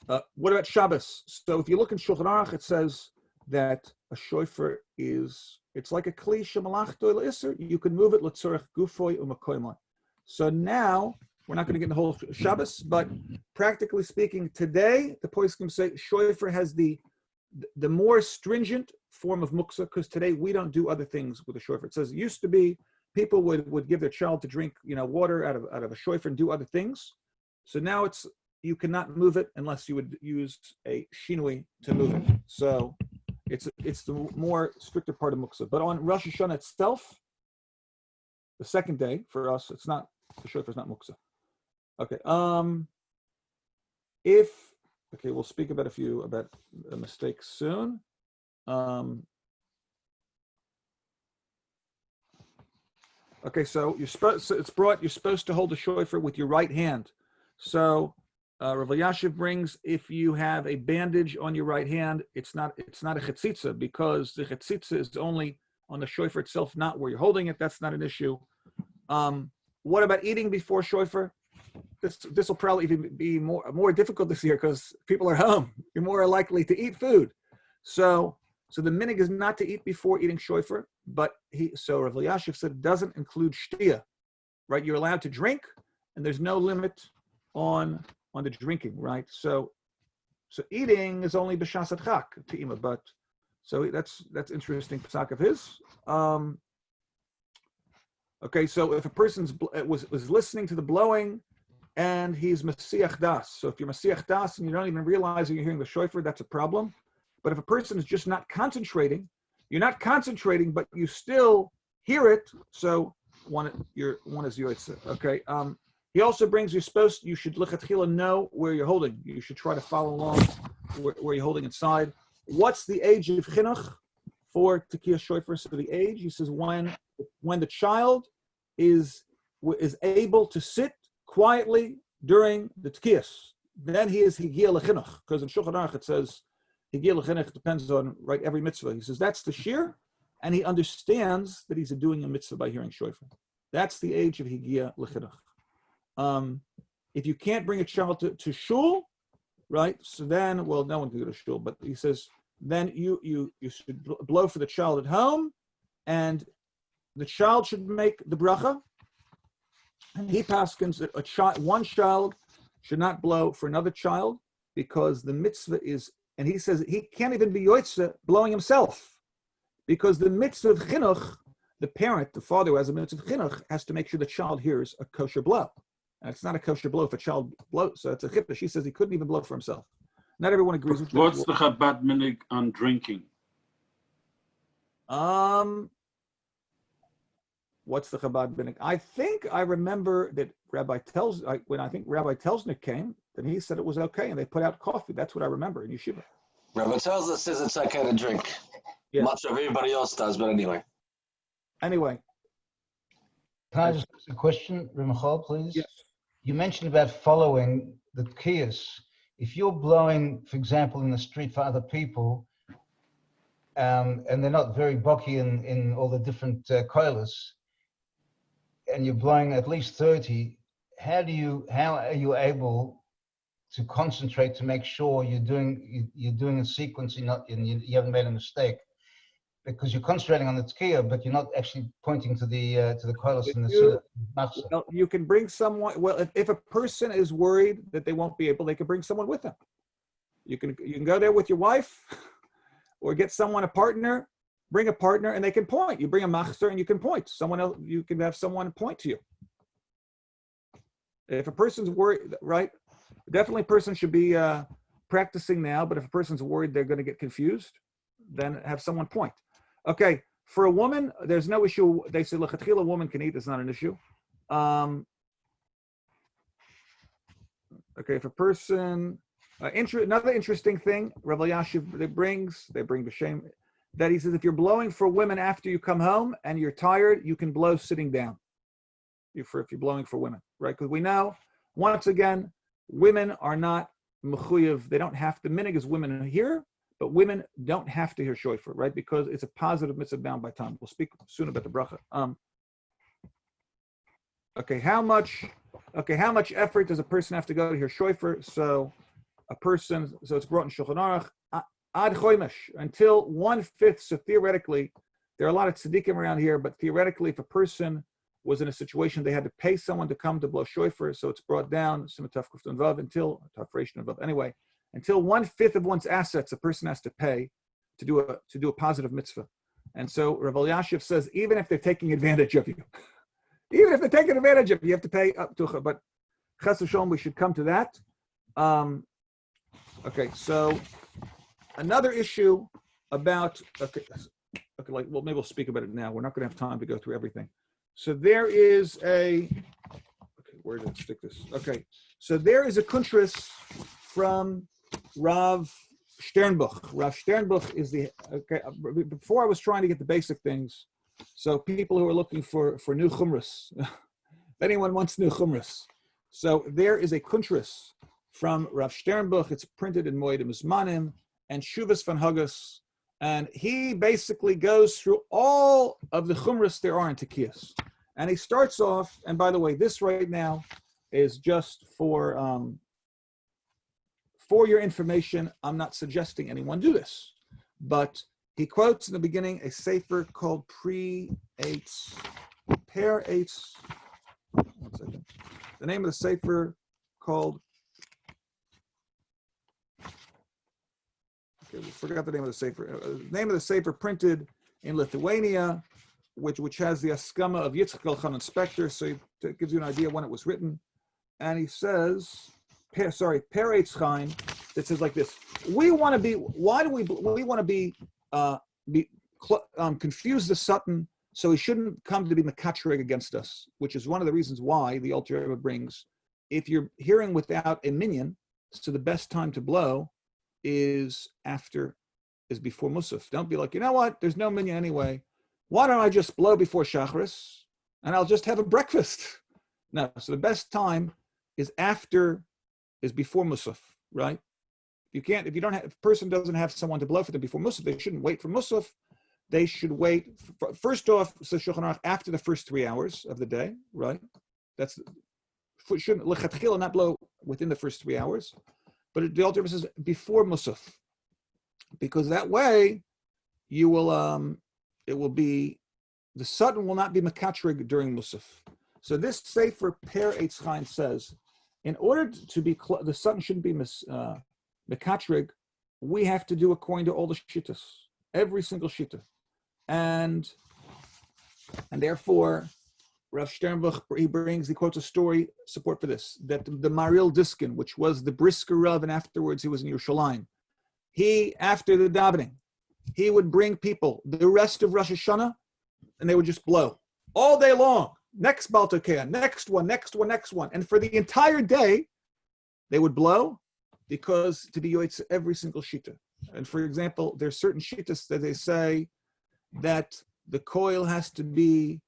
about Shabbos? So if you look in Shulchan Aruch, it says that a shofar it's like a kli shemalachto l'isser. You can move it l'tzorech gufoy u'makoymon. So now we're not going to get in the whole Shabbos, but practically speaking, today the poskim say shofar has the more stringent form of muksa because today we don't do other things with a shofar. It says it used to be people would give their child to drink water out of a shofar and do other things. So now you cannot move it unless you would use a shinui to move it. So it's the more stricter part of muksa. But on Rosh Hashanah itself, the second day for us, it's not, the shofar is not muksa. Okay. We'll speak about a mistake soon. Okay, so you're supposed to hold the shofar with your right hand. So Rav Elyashiv brings, if you have a bandage on your right hand, it's not a chetzitza because the chetzitza is only on the shofar itself, not where you're holding it. That's not an issue. What about eating before shofar? This will probably even be more difficult this year because people are home. You're more likely to eat food. So the minhag is not to eat before eating shofar, but Rav Elyashiv said it doesn't include shtia, right? You're allowed to drink, and there's no limit on the drinking, right? So eating is only b'shas adchak te'ima, but so that's interesting pasuk of his. Okay, so if a person's was listening to the blowing and he's Masiach Das, so if you're Masiach Das and you don't even realize you're hearing the shofar, that's a problem. But if a person is just not concentrating, you're not concentrating, but you still hear it, so one is Yoitza. Okay. He also brings, you should lechatchila know where you're holding. You should try to follow along where you're holding inside. What's the age of chinuch for Tekiah Shofar? So the age, he says, when the child is able to sit quietly during the Tekiyas, then he is Higia Lechinuch. Because in Shulchan Aruch it says, Higia Lechinuch depends on every mitzvah. He says that's the shir, and he understands that he's doing a mitzvah by hearing shofar. That's the age of Higia Lechinuch. If you can't bring a child to shul, right? So then, well, no one can go to shul, but he says then you should blow for the child at home, and the child should make the bracha. And he paskins that one child should not blow for another child because the mitzvah is, and he says he can't even be yoitza blowing himself because the mitzvah of chinuch, the parent, the father who has a mitzvah of chinuch, has to make sure the child hears a kosher blow. And it's not a kosher blow if a child blows, so it's a chipah. She says he couldn't even blow for himself. Not everyone agrees with that. What's the Chabad minhag on drinking? What's the Chabad minhag? I think I remember that Rabbi Telsner came, then he said it was okay, and they put out coffee. That's what I remember in yeshiva. Rabbi Telsner says it's okay to drink. Yeah. Not sure if everybody else does, but anyway. Anyway. Can I just ask a question, Rimachal, please? Yes. You mentioned about following the kiyas. If you're blowing, for example, in the street for other people, and they're not very bocky in all the different koilas, and you're blowing at least 30, how are you able to concentrate to make sure you're doing a sequence and you haven't made a mistake? Because you're concentrating on the tkiyah, but you're not actually pointing to the koilas in the siddur. Well, you can bring someone. Well, if a person is worried that they won't be able, they can bring someone with them. You can go there with your wife, or get someone, a partner. Bring a partner, and they can point. You bring a machzer, and you can point. Someone else, you can have someone point to you. If a person's worried, right? Definitely, a person should be practicing now. But if a person's worried they're going to get confused, then have someone point. Okay, for a woman, there's no issue. They say lechatchila, a woman can eat. It's not an issue. Okay, if a person, another interesting thing, Rabbi Yashiv they bring b'shem, that he says if you're blowing for women after you come home and you're tired, you can blow sitting down. If you're blowing for women, right? Because we know, once again, women are not mechuyev. They don't have to. Minhag is women here. But women don't have to hear shofar, right? Because it's a positive mitzvah bound by time. We'll speak soon about the bracha. How much effort does a person have to go to hear shofar? So it's brought in Shulchan Aruch, ad chomesh, until 1/5. So theoretically, there are a lot of tzaddikim around here, but theoretically, if a person was in a situation they had to pay someone to come to blow shofar, so it's brought down, simataf kuftan vav, until tafresh vav. Anyway, until 1/5 of one's assets, a person has to pay to do a positive mitzvah. And so Rav Elyashiv says, even if they're taking advantage of you, you have to pay up to. But Ches V'Sholom, we should come to that. So another issue about maybe we'll speak about it now. We're not going to have time to go through everything. So there is where did I stick this? Okay, so there is a kuntris from Rav Sternbuch. Rav Sternbuch is before I was trying to get the basic things. So people who are looking for new chumras, if anyone wants new chumras. So there is a kuntris from Rav Sternbuch. It's printed in Moedim Zmanim and Shuvas van Haggis. And he basically goes through all of the chumras there are in Tekiyas. And he starts off, and by the way, this right now is just for your information. I'm not suggesting anyone do this, but he quotes in the beginning a sefer called Pre-Eitz. Per-Eitz. 1 second. The name of the sefer called. Okay, we forgot the name of the sefer. The name of the sefer printed in Lithuania. which has the askama of Yitzchak Elchanan Spector, so it gives you an idea when it was written. And he says, Peretz Chaim, that says like this: we want to be. Why do we want to be confuse the Satan so he shouldn't come to be mekatrig against us? Which is one of the reasons why the Alter Rebbe brings, if you're hearing without a minyan, so the best time to blow is before Musaf. Don't be like, you know what? There's no minyan anyway. Why don't I just blow before Shacharis and I'll just have a breakfast? No. So the best time is before Musaf, right? If a person doesn't have someone to blow for them before Musaf, they shouldn't wait for Musaf. They should wait. First off, says Shulchan Aruch, after the first 3 hours of the day, right? Shouldn't lechatchila not blow within the first 3 hours, but the Alter Rebbe says before Musaf, because that way you will it will be, the Satan will not be mekatrig during Musaf. So this Sefer Peretz Chaim says, in order to be the Satan shouldn't be mekatrig, we have to do according to all the shittas, every single shitta, and therefore Rav Sternbuch, he quotes a story support for this, that the Maril Diskin, which was the brisker Rav, and afterwards he was in Yerushalayim, he, after the davening, he would bring people the rest of Rosh Hashanah, and they would just blow all day long. Next Baltokea, next one. And for the entire day, they would blow, because to be yoitz every single shita. And for example, there's certain shitas that they say that the coil has to be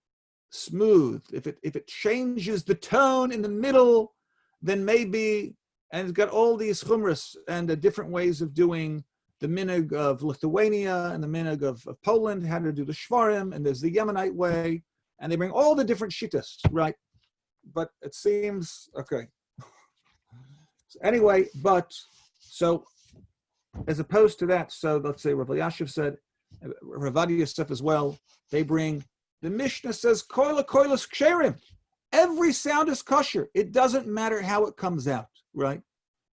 smooth. If it changes the tone in the middle, then maybe, and it's got all these chumras and the different ways of doing the minhag of Lithuania and the minhag of Poland, how to do the shvarim, and there's the Yemenite way, and they bring all the different shittas, right? But it seems, okay. So anyway, so as opposed to that, so let's say Rav Elyashiv said, Rav Adi Yosef as well, they bring, the Mishnah says, koila koilas ksherim. Every sound is kosher. It doesn't matter how it comes out, right?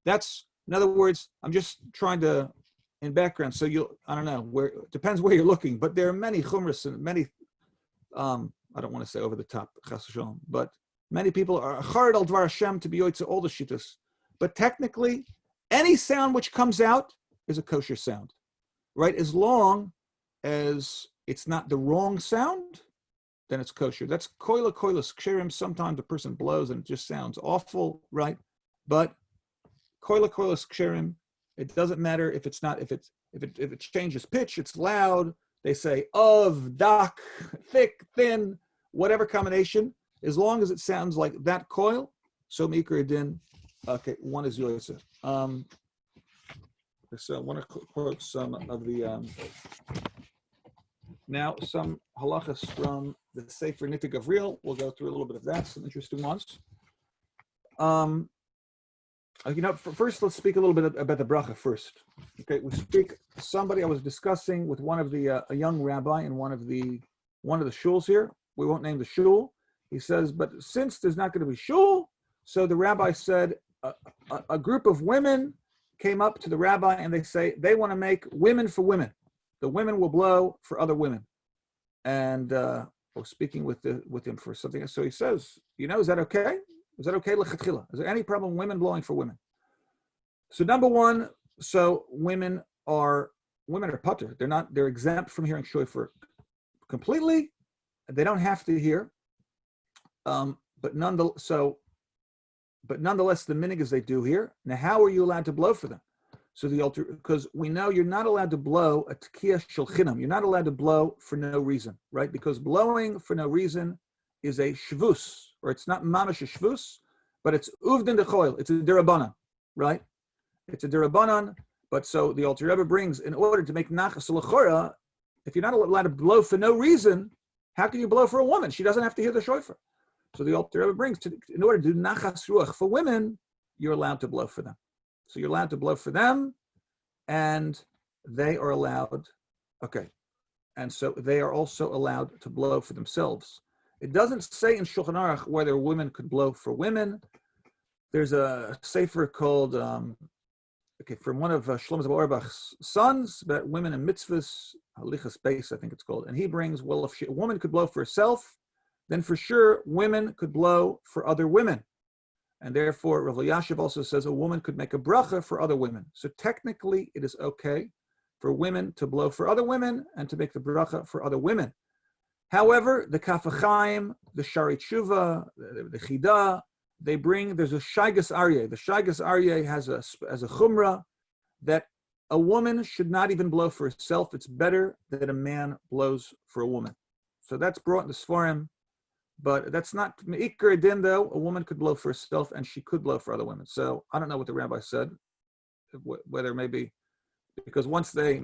That's, in other words, I'm just trying to, in background, so I don't know, it depends where you're looking, but there are many chumras and many, I don't want to say over the top, but many people are chared al dvar Hashem to be yoitze all the shittas. But technically, any sound which comes out is a kosher sound, right? As long as it's not the wrong sound, then it's kosher. That's koila koilas ksherim. Sometimes a person blows and it just sounds awful, right? But koila koilas ksherim, it doesn't matter if it changes pitch, it's loud. They say of, dak, thick, thin, whatever combination, as long as it sounds like that coil, so mikra din. Okay, one is yoysa. So I want to quote some of the now some halachas from the Sefer Nittig Avril. We'll go through a little bit of that, some interesting ones. First let's speak a little bit about the bracha first. Okay, I was discussing with one of the a young rabbi in one of the shuls here. We won't name the shul. He says, but since there's not going to be shul, so the rabbi said a group of women came up to the rabbi and they say they want to make women for women. The women will blow for other women. And I was speaking with him for something. So he says, is that okay? Is that okay? Lechatchila? Is there any problem with women blowing for women? So number one, so women are putter. They're exempt from hearing shofar completely. They don't have to hear. But nonetheless, the minhag is they do hear. Now, how are you allowed to blow for them? So because we know you're not allowed to blow a tekiah shel chinam. You're not allowed to blow for no reason, right? Because blowing for no reason is a shvus, or it's not mamash a shvus, but it's uvdin dechoil. It's a derabanan, right? It's a derabanan. But so the Alter Rebbe brings, in order to make nachas l'chora, if you're not allowed to blow for no reason, how can you blow for a woman? She doesn't have to hear the shofar. So the Alter Rebbe brings, in order to do nachas ruach for women, you're allowed to blow for them. So you're allowed to blow for them, and they are allowed, okay. And so they are also allowed to blow for themselves. It doesn't say in Shulchan Aruch whether women could blow for women. There's a sefer called okay, from one of Shlomo Zalman Auerbach's sons about women and mitzvahs, Halichas Beis, I think it's called. And he brings, well, if a woman could blow for herself, then for sure women could blow for other women. And therefore, Rav Elyashiv also says a woman could make a bracha for other women. So technically, it is okay for women to blow for other women and to make the bracha for other women. However, the Kaf HaChaim, the Shari Tshuva, the Chida, they bring, there's a Shaigas Aryeh. The Shaigas Aryeh has a chumrah that a woman should not even blow for herself. It's better that a man blows for a woman. So that's brought in the Sfarim, but that's not Me'ikar Din, though. A woman could blow for herself and she could blow for other women. So I don't know what the rabbi said, whether maybe, because once they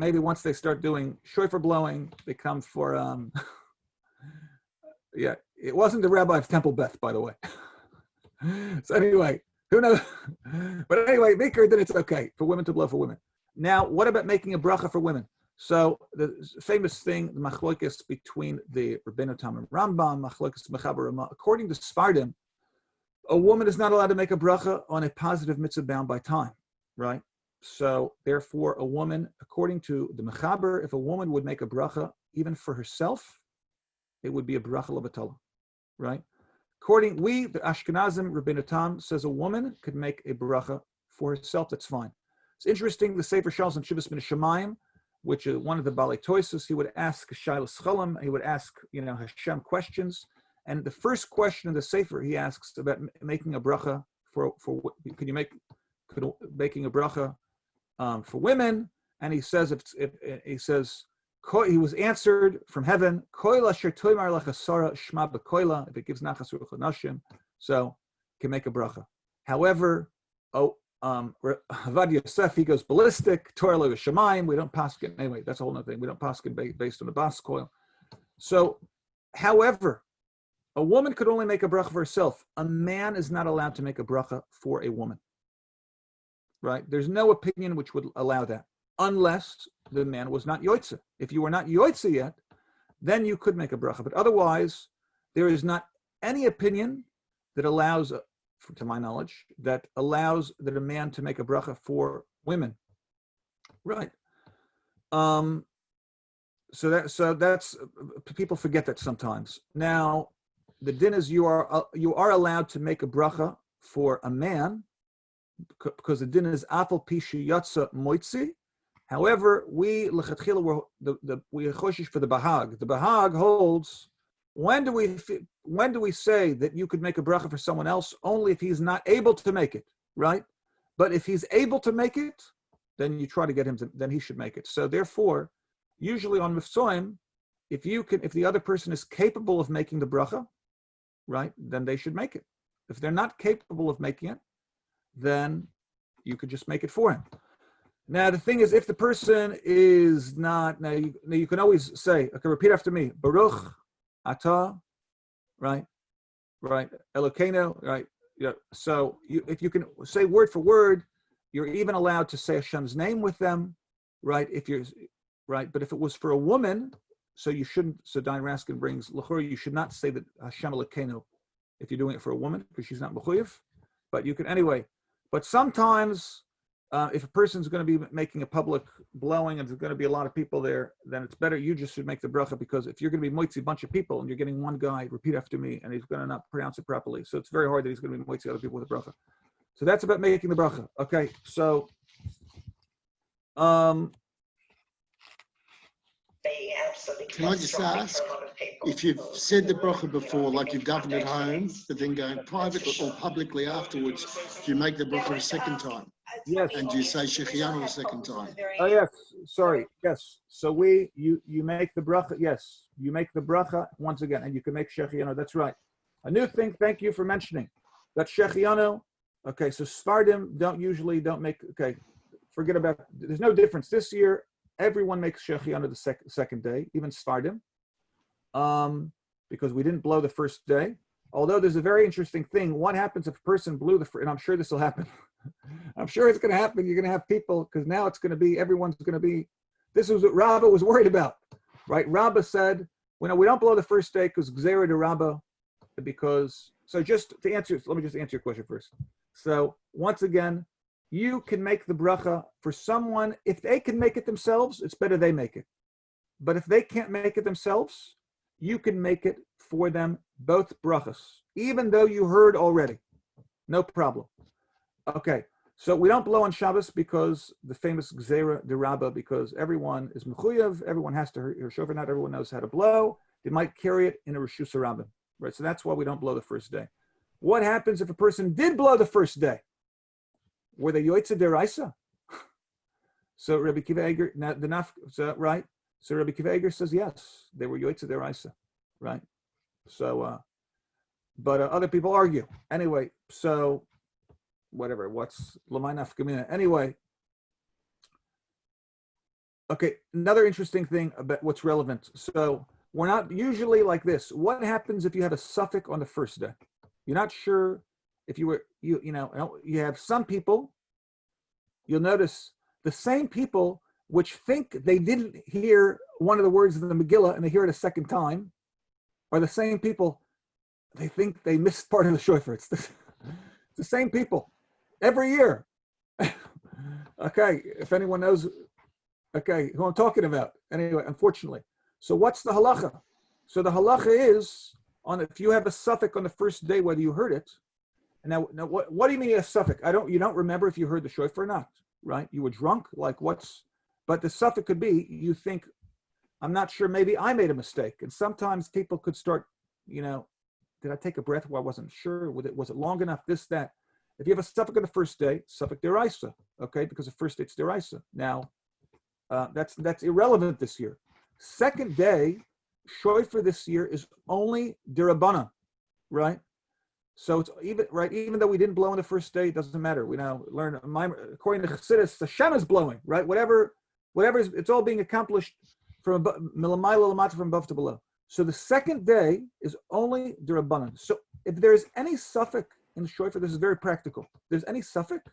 start doing shofar blowing, they come for, yeah, it wasn't the rabbi of Temple Beth, by the way. So anyway, who knows? But anyway, Me'ikar Din, it's okay for women to blow for women. Now, what about making a bracha for women? So the famous thing, the machlokes between the Rabbeinu Tam and Rambam, machlokes Mechaber Ramah. According to Sfardim, a woman is not allowed to make a bracha on a positive mitzvah bound by time, right? So therefore, a woman, according to the Mechaber, if a woman would make a bracha even for herself, it would be a bracha l'batala, right? The Ashkenazim, Rabbeinu Tam says a woman could make a bracha for herself. That's fine. It's interesting. The Sefer Shals and Shivas Min Shemayim, which is one of the Balei Toisus, he would ask Shailas Cholam, he would ask, Hashem questions. And the first question in the Sefer, he asks about making a bracha making a bracha for women? And he says, he was answered from heaven, if it gives nachas ruach l'nashim, so can make a bracha. However, Avad Yosef, he goes ballistic. Torah lo v'shamayim. We don't paskin. Anyway, that's a whole other thing. We don't paskin based on the bas coil. So, however, a woman could only make a bracha for herself. A man is not allowed to make a bracha for a woman. Right? There's no opinion which would allow that, unless the man was not yoitze. If you were not yoitze yet, then you could make a bracha. But otherwise, there is not any opinion that allows, to my knowledge, that allows that a man to make a bracha for women, right? So that's people forget that sometimes. Now, the din is you are allowed to make a bracha for a man because the din is afal pishu yatsa moitzi. However, we lechatchila we choshish for the bahag. The bahag holds. When do we say that you could make a bracha for someone else? Only if he's not able to make it, right? But if he's able to make it, then you try to get him to, then he should make it. So therefore, usually on mifsoim, if the other person is capable of making the bracha, right, then they should make it. If they're not capable of making it, then you could just make it for him. Now, the thing is, if the person is not, now you can always say, okay, repeat after me, Baruch Ata, right, Elokeinu, right. Yeah. So if you can say word for word, you're even allowed to say Hashem's name with them, right? But if it was for a woman, so you shouldn't. So Diane Raskin brings L'chor, you should not say that Hashem Elokeinu if you're doing it for a woman because she's not mechuyev. But you can anyway. But sometimes, if a person's going to be making a public blowing and there's going to be a lot of people there, then it's better you just should make the bracha, because if you're going to be moitzi a bunch of people and you're getting one guy repeat after me and he's going to not pronounce it properly, so it's very hard that he's going to be moitzi other people with a bracha. So that's about making the bracha. Okay, so can I just ask, if you've said the bracha before, like you've done it at home, but then going private or publicly afterwards, do you make the bracha a second time? Yes. And do you say Shechianu a second time? Oh yes, sorry, yes. So you make the bracha, yes. You make the bracha once again, and you can make Shechianu, that's right. A new thing, thank you for mentioning. That Shechianu, okay, so Sfardim don't make, okay, forget about, there's no difference. This year, everyone makes Shechianu the second day, even Sfardim, because we didn't blow the first day. Although there's a very interesting thing. What happens if a person blew the first, and I'm sure this will happen. I'm sure it's going to happen. You're going to have people, because now it's going to be, everyone's going to be, this is what Rabbi was worried about, right? Rabbi said, we don't blow the first day because Gzera de Rabbi, because, so just to answer, let me just answer your question first. So once again, you can make the bracha for someone. If they can make it themselves, it's better they make it. But if they can't make it themselves, you can make it for them, both brachas, even though you heard already. No problem. Okay, so we don't blow on Shabbos because the famous Gzeira de Rabba, because everyone is mechuyev, everyone has to hear shofar, not everyone knows how to blow. They might carry it in a Reshus HaRabim, right? So that's why we don't blow the first day. What happens if a person did blow the first day? Were they yoitze deraisa? So Rabbi Kiva Eger, right? So Rabbi Kiva Eger says yes, they were yoitze deraisa, right? So, but other people argue. Anyway, so whatever. What's l'may nafka? Anyway, okay. Another interesting thing about what's relevant. So we're not usually like this. What happens if you have a suffix on the first day? You're not sure if you have some people, you'll notice the same people which think they didn't hear one of the words of the Megillah and they hear it a second time, are the same people, they think they missed part of the shofar. It's the same people every year. Okay, if anyone knows, okay, who I'm talking about. Anyway, unfortunately. So what's the halacha? So the halacha is, if you have a suffix on the first day, whether you heard it. And now what do you mean a suffix? You don't remember if you heard the shofar or not, right? You were drunk, but the suffix could be, you think, I'm not sure, maybe I made a mistake. And sometimes people could start, did I take a breath where I wasn't sure? Was it long enough? This, that. If you have a suffix on the first day, suffix deraisa, okay? Because the first day it's deraisa. Now, that's irrelevant this year. Second day, shofar this year is only derabana, right? So it's even though we didn't blow on the first day, it doesn't matter. We now learn, according to Chassidus, Hashem is blowing, right? Whatever is, it's all being accomplished from milamayla lamata, from above to below. So the second day is only derabbanan. So if there's any suffix in the shofar, this is very practical. If there's any suffix,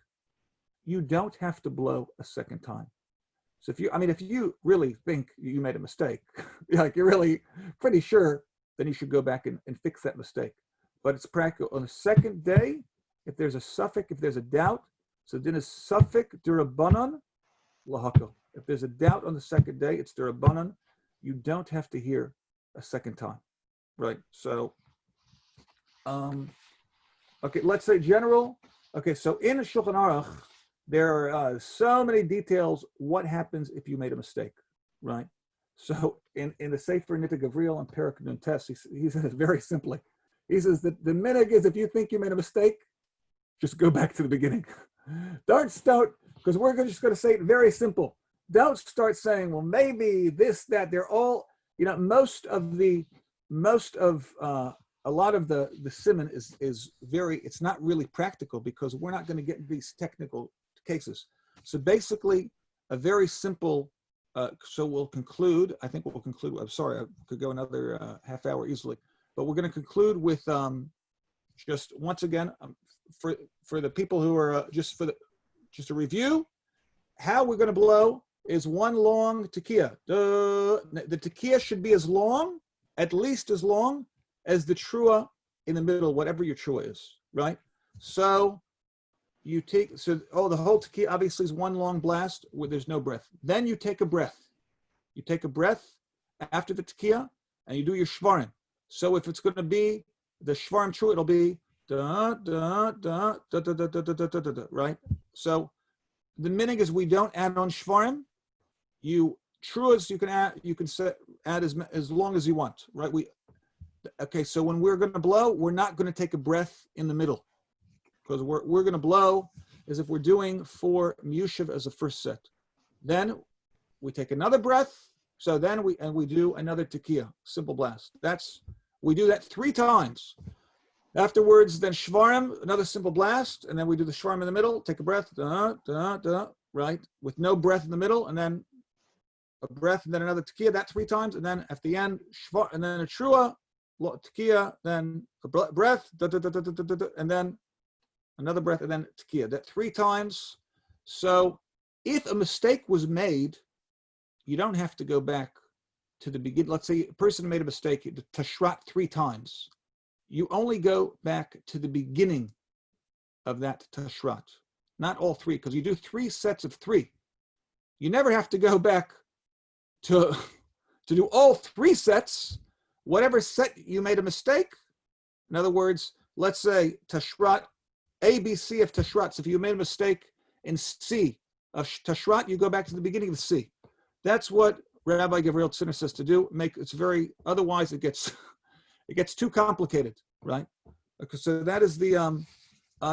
you don't have to blow a second time. So if you really think you made a mistake, like you're really pretty sure, then you should go back and fix that mistake. But it's practical. On the second day, if there's a suffix, if there's a doubt, so then is suffix derabbanan lahakal. If there's a doubt on the second day, it's derabbanan. You don't have to hear a second time, right? So, okay, let's say general. Okay, so in Shulchan Aruch, there are so many details. What happens if you made a mistake, right? So in the Sefer Nitah Gavriel and Perak Nun Tes, he says it very simply. He says that the minhag is, if you think you made a mistake, just go back to the beginning. Don't start, because we're just going to say it very simple. Don't start saying, well, maybe this, that. They're all, most of a lot of the simon is very, it's not really practical because we're not going to get into these technical cases. So basically, a very simple, so we'll conclude, I'm sorry, I could go another half hour easily, but we're going to conclude with just once again, for the people who are, just a review, how we're going to blow is one long tekiah. The tekiah should be as long, at least as long as the trua in the middle, whatever your trua is, right? So you take, the whole tekiah obviously is one long blast where there's no breath. Then you take a breath. You take a breath after the tekiah and you do your shvarim. So if it's going to be the shvarim trua, it'll be da da da da da da da da da da da, right? So the minhag is we don't add on shvarim. Truas you can add as long as you want, right? Okay, so when we're going to blow, we're not going to take a breath in the middle, because we're going to blow as if we're doing for Miyushav as a first set. Then we take another breath. So then we do another tekiah, simple blast. We do that 3 times. Afterwards, then shvarim, another simple blast, and then we do the shvarim in the middle. Take a breath, right, with no breath in the middle, and then a breath, and then another tekiah. That 3 times, and then at the end, shvar, and then a trua, tekiah, then a breath, and then another breath, and then tekiah. That 3 times. So if a mistake was made, you don't have to go back to the beginning. Let's say a person made a mistake, the Teshrat 3 times. You only go back to the beginning of that Teshrat. not all three, because you do 3 sets of 3. You never have to go back to do all 3 sets. Whatever set you made a mistake, in other words, let's say Teshrat, A, B, C of Teshrat. So if you made a mistake in C of Teshrat, you go back to the beginning of C. That's what Rabbi Gabriel Tziner says to do. Otherwise it gets too complicated, right? Okay, so that is the,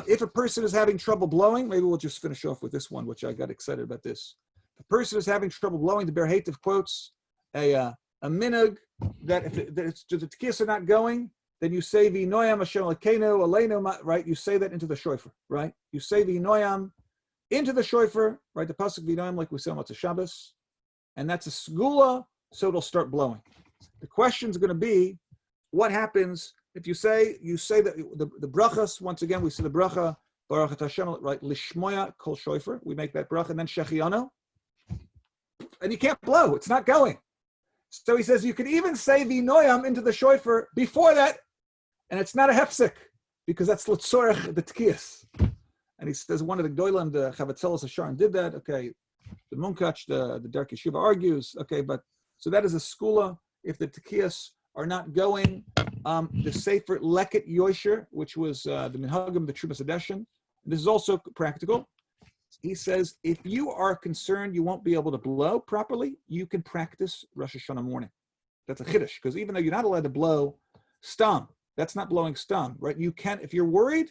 if a person is having trouble blowing, maybe we'll just finish off with this one, which I got excited about this. If a person is having trouble blowing, the Ber Hativ quotes a minhag that if the tekiyos are not going, then you say v'inoyam Hashem Elokeinu aleinu, right? You say that into the shofar, right? You say v'inoyam into the shofar, right? The pasuk v'inoyam, like we say on Shabbos, and that's a segula, so it'll start blowing. The question is going to be, what happens if you say that the brachas, once again, we say the bracha, Baruch Hashem, right? Lishmoya kol shofar. We make that bracha, and then shechiano, and you can't blow. It's not going. So he says you can even say v'inoyam into the shofar before that, and it's not a hefsek, because that's l'tzorech the tekiyos. And he says one of the Gdolim, the Chavatzelos Asharim, did that. Okay, the Munkach, the Dark Yeshiva argues. Okay, but so that is a skula. If the tekiyos are not going, the Sefer Leket Yosher, which was the Minhagim, the Trumas Adeshin. This is also practical. He says, if you are concerned you won't be able to blow properly, you can practice Rosh Hashanah morning. That's a chiddush, because even though you're not allowed to blow stam, that's not blowing stam, right? You can, if you're worried,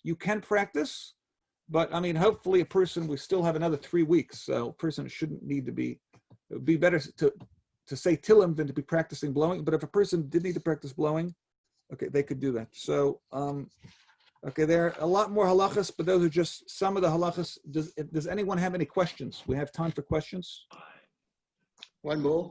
you can practice. But I mean, hopefully a person, we still have another 3 weeks, so a person shouldn't need to be, it would be better to say Tillim than to be practicing blowing. But if a person did need to practice blowing, okay, they could do that. So, okay, there are a lot more halachas, but those are just some of the halachas. Does anyone have any questions? We have time for questions. One more.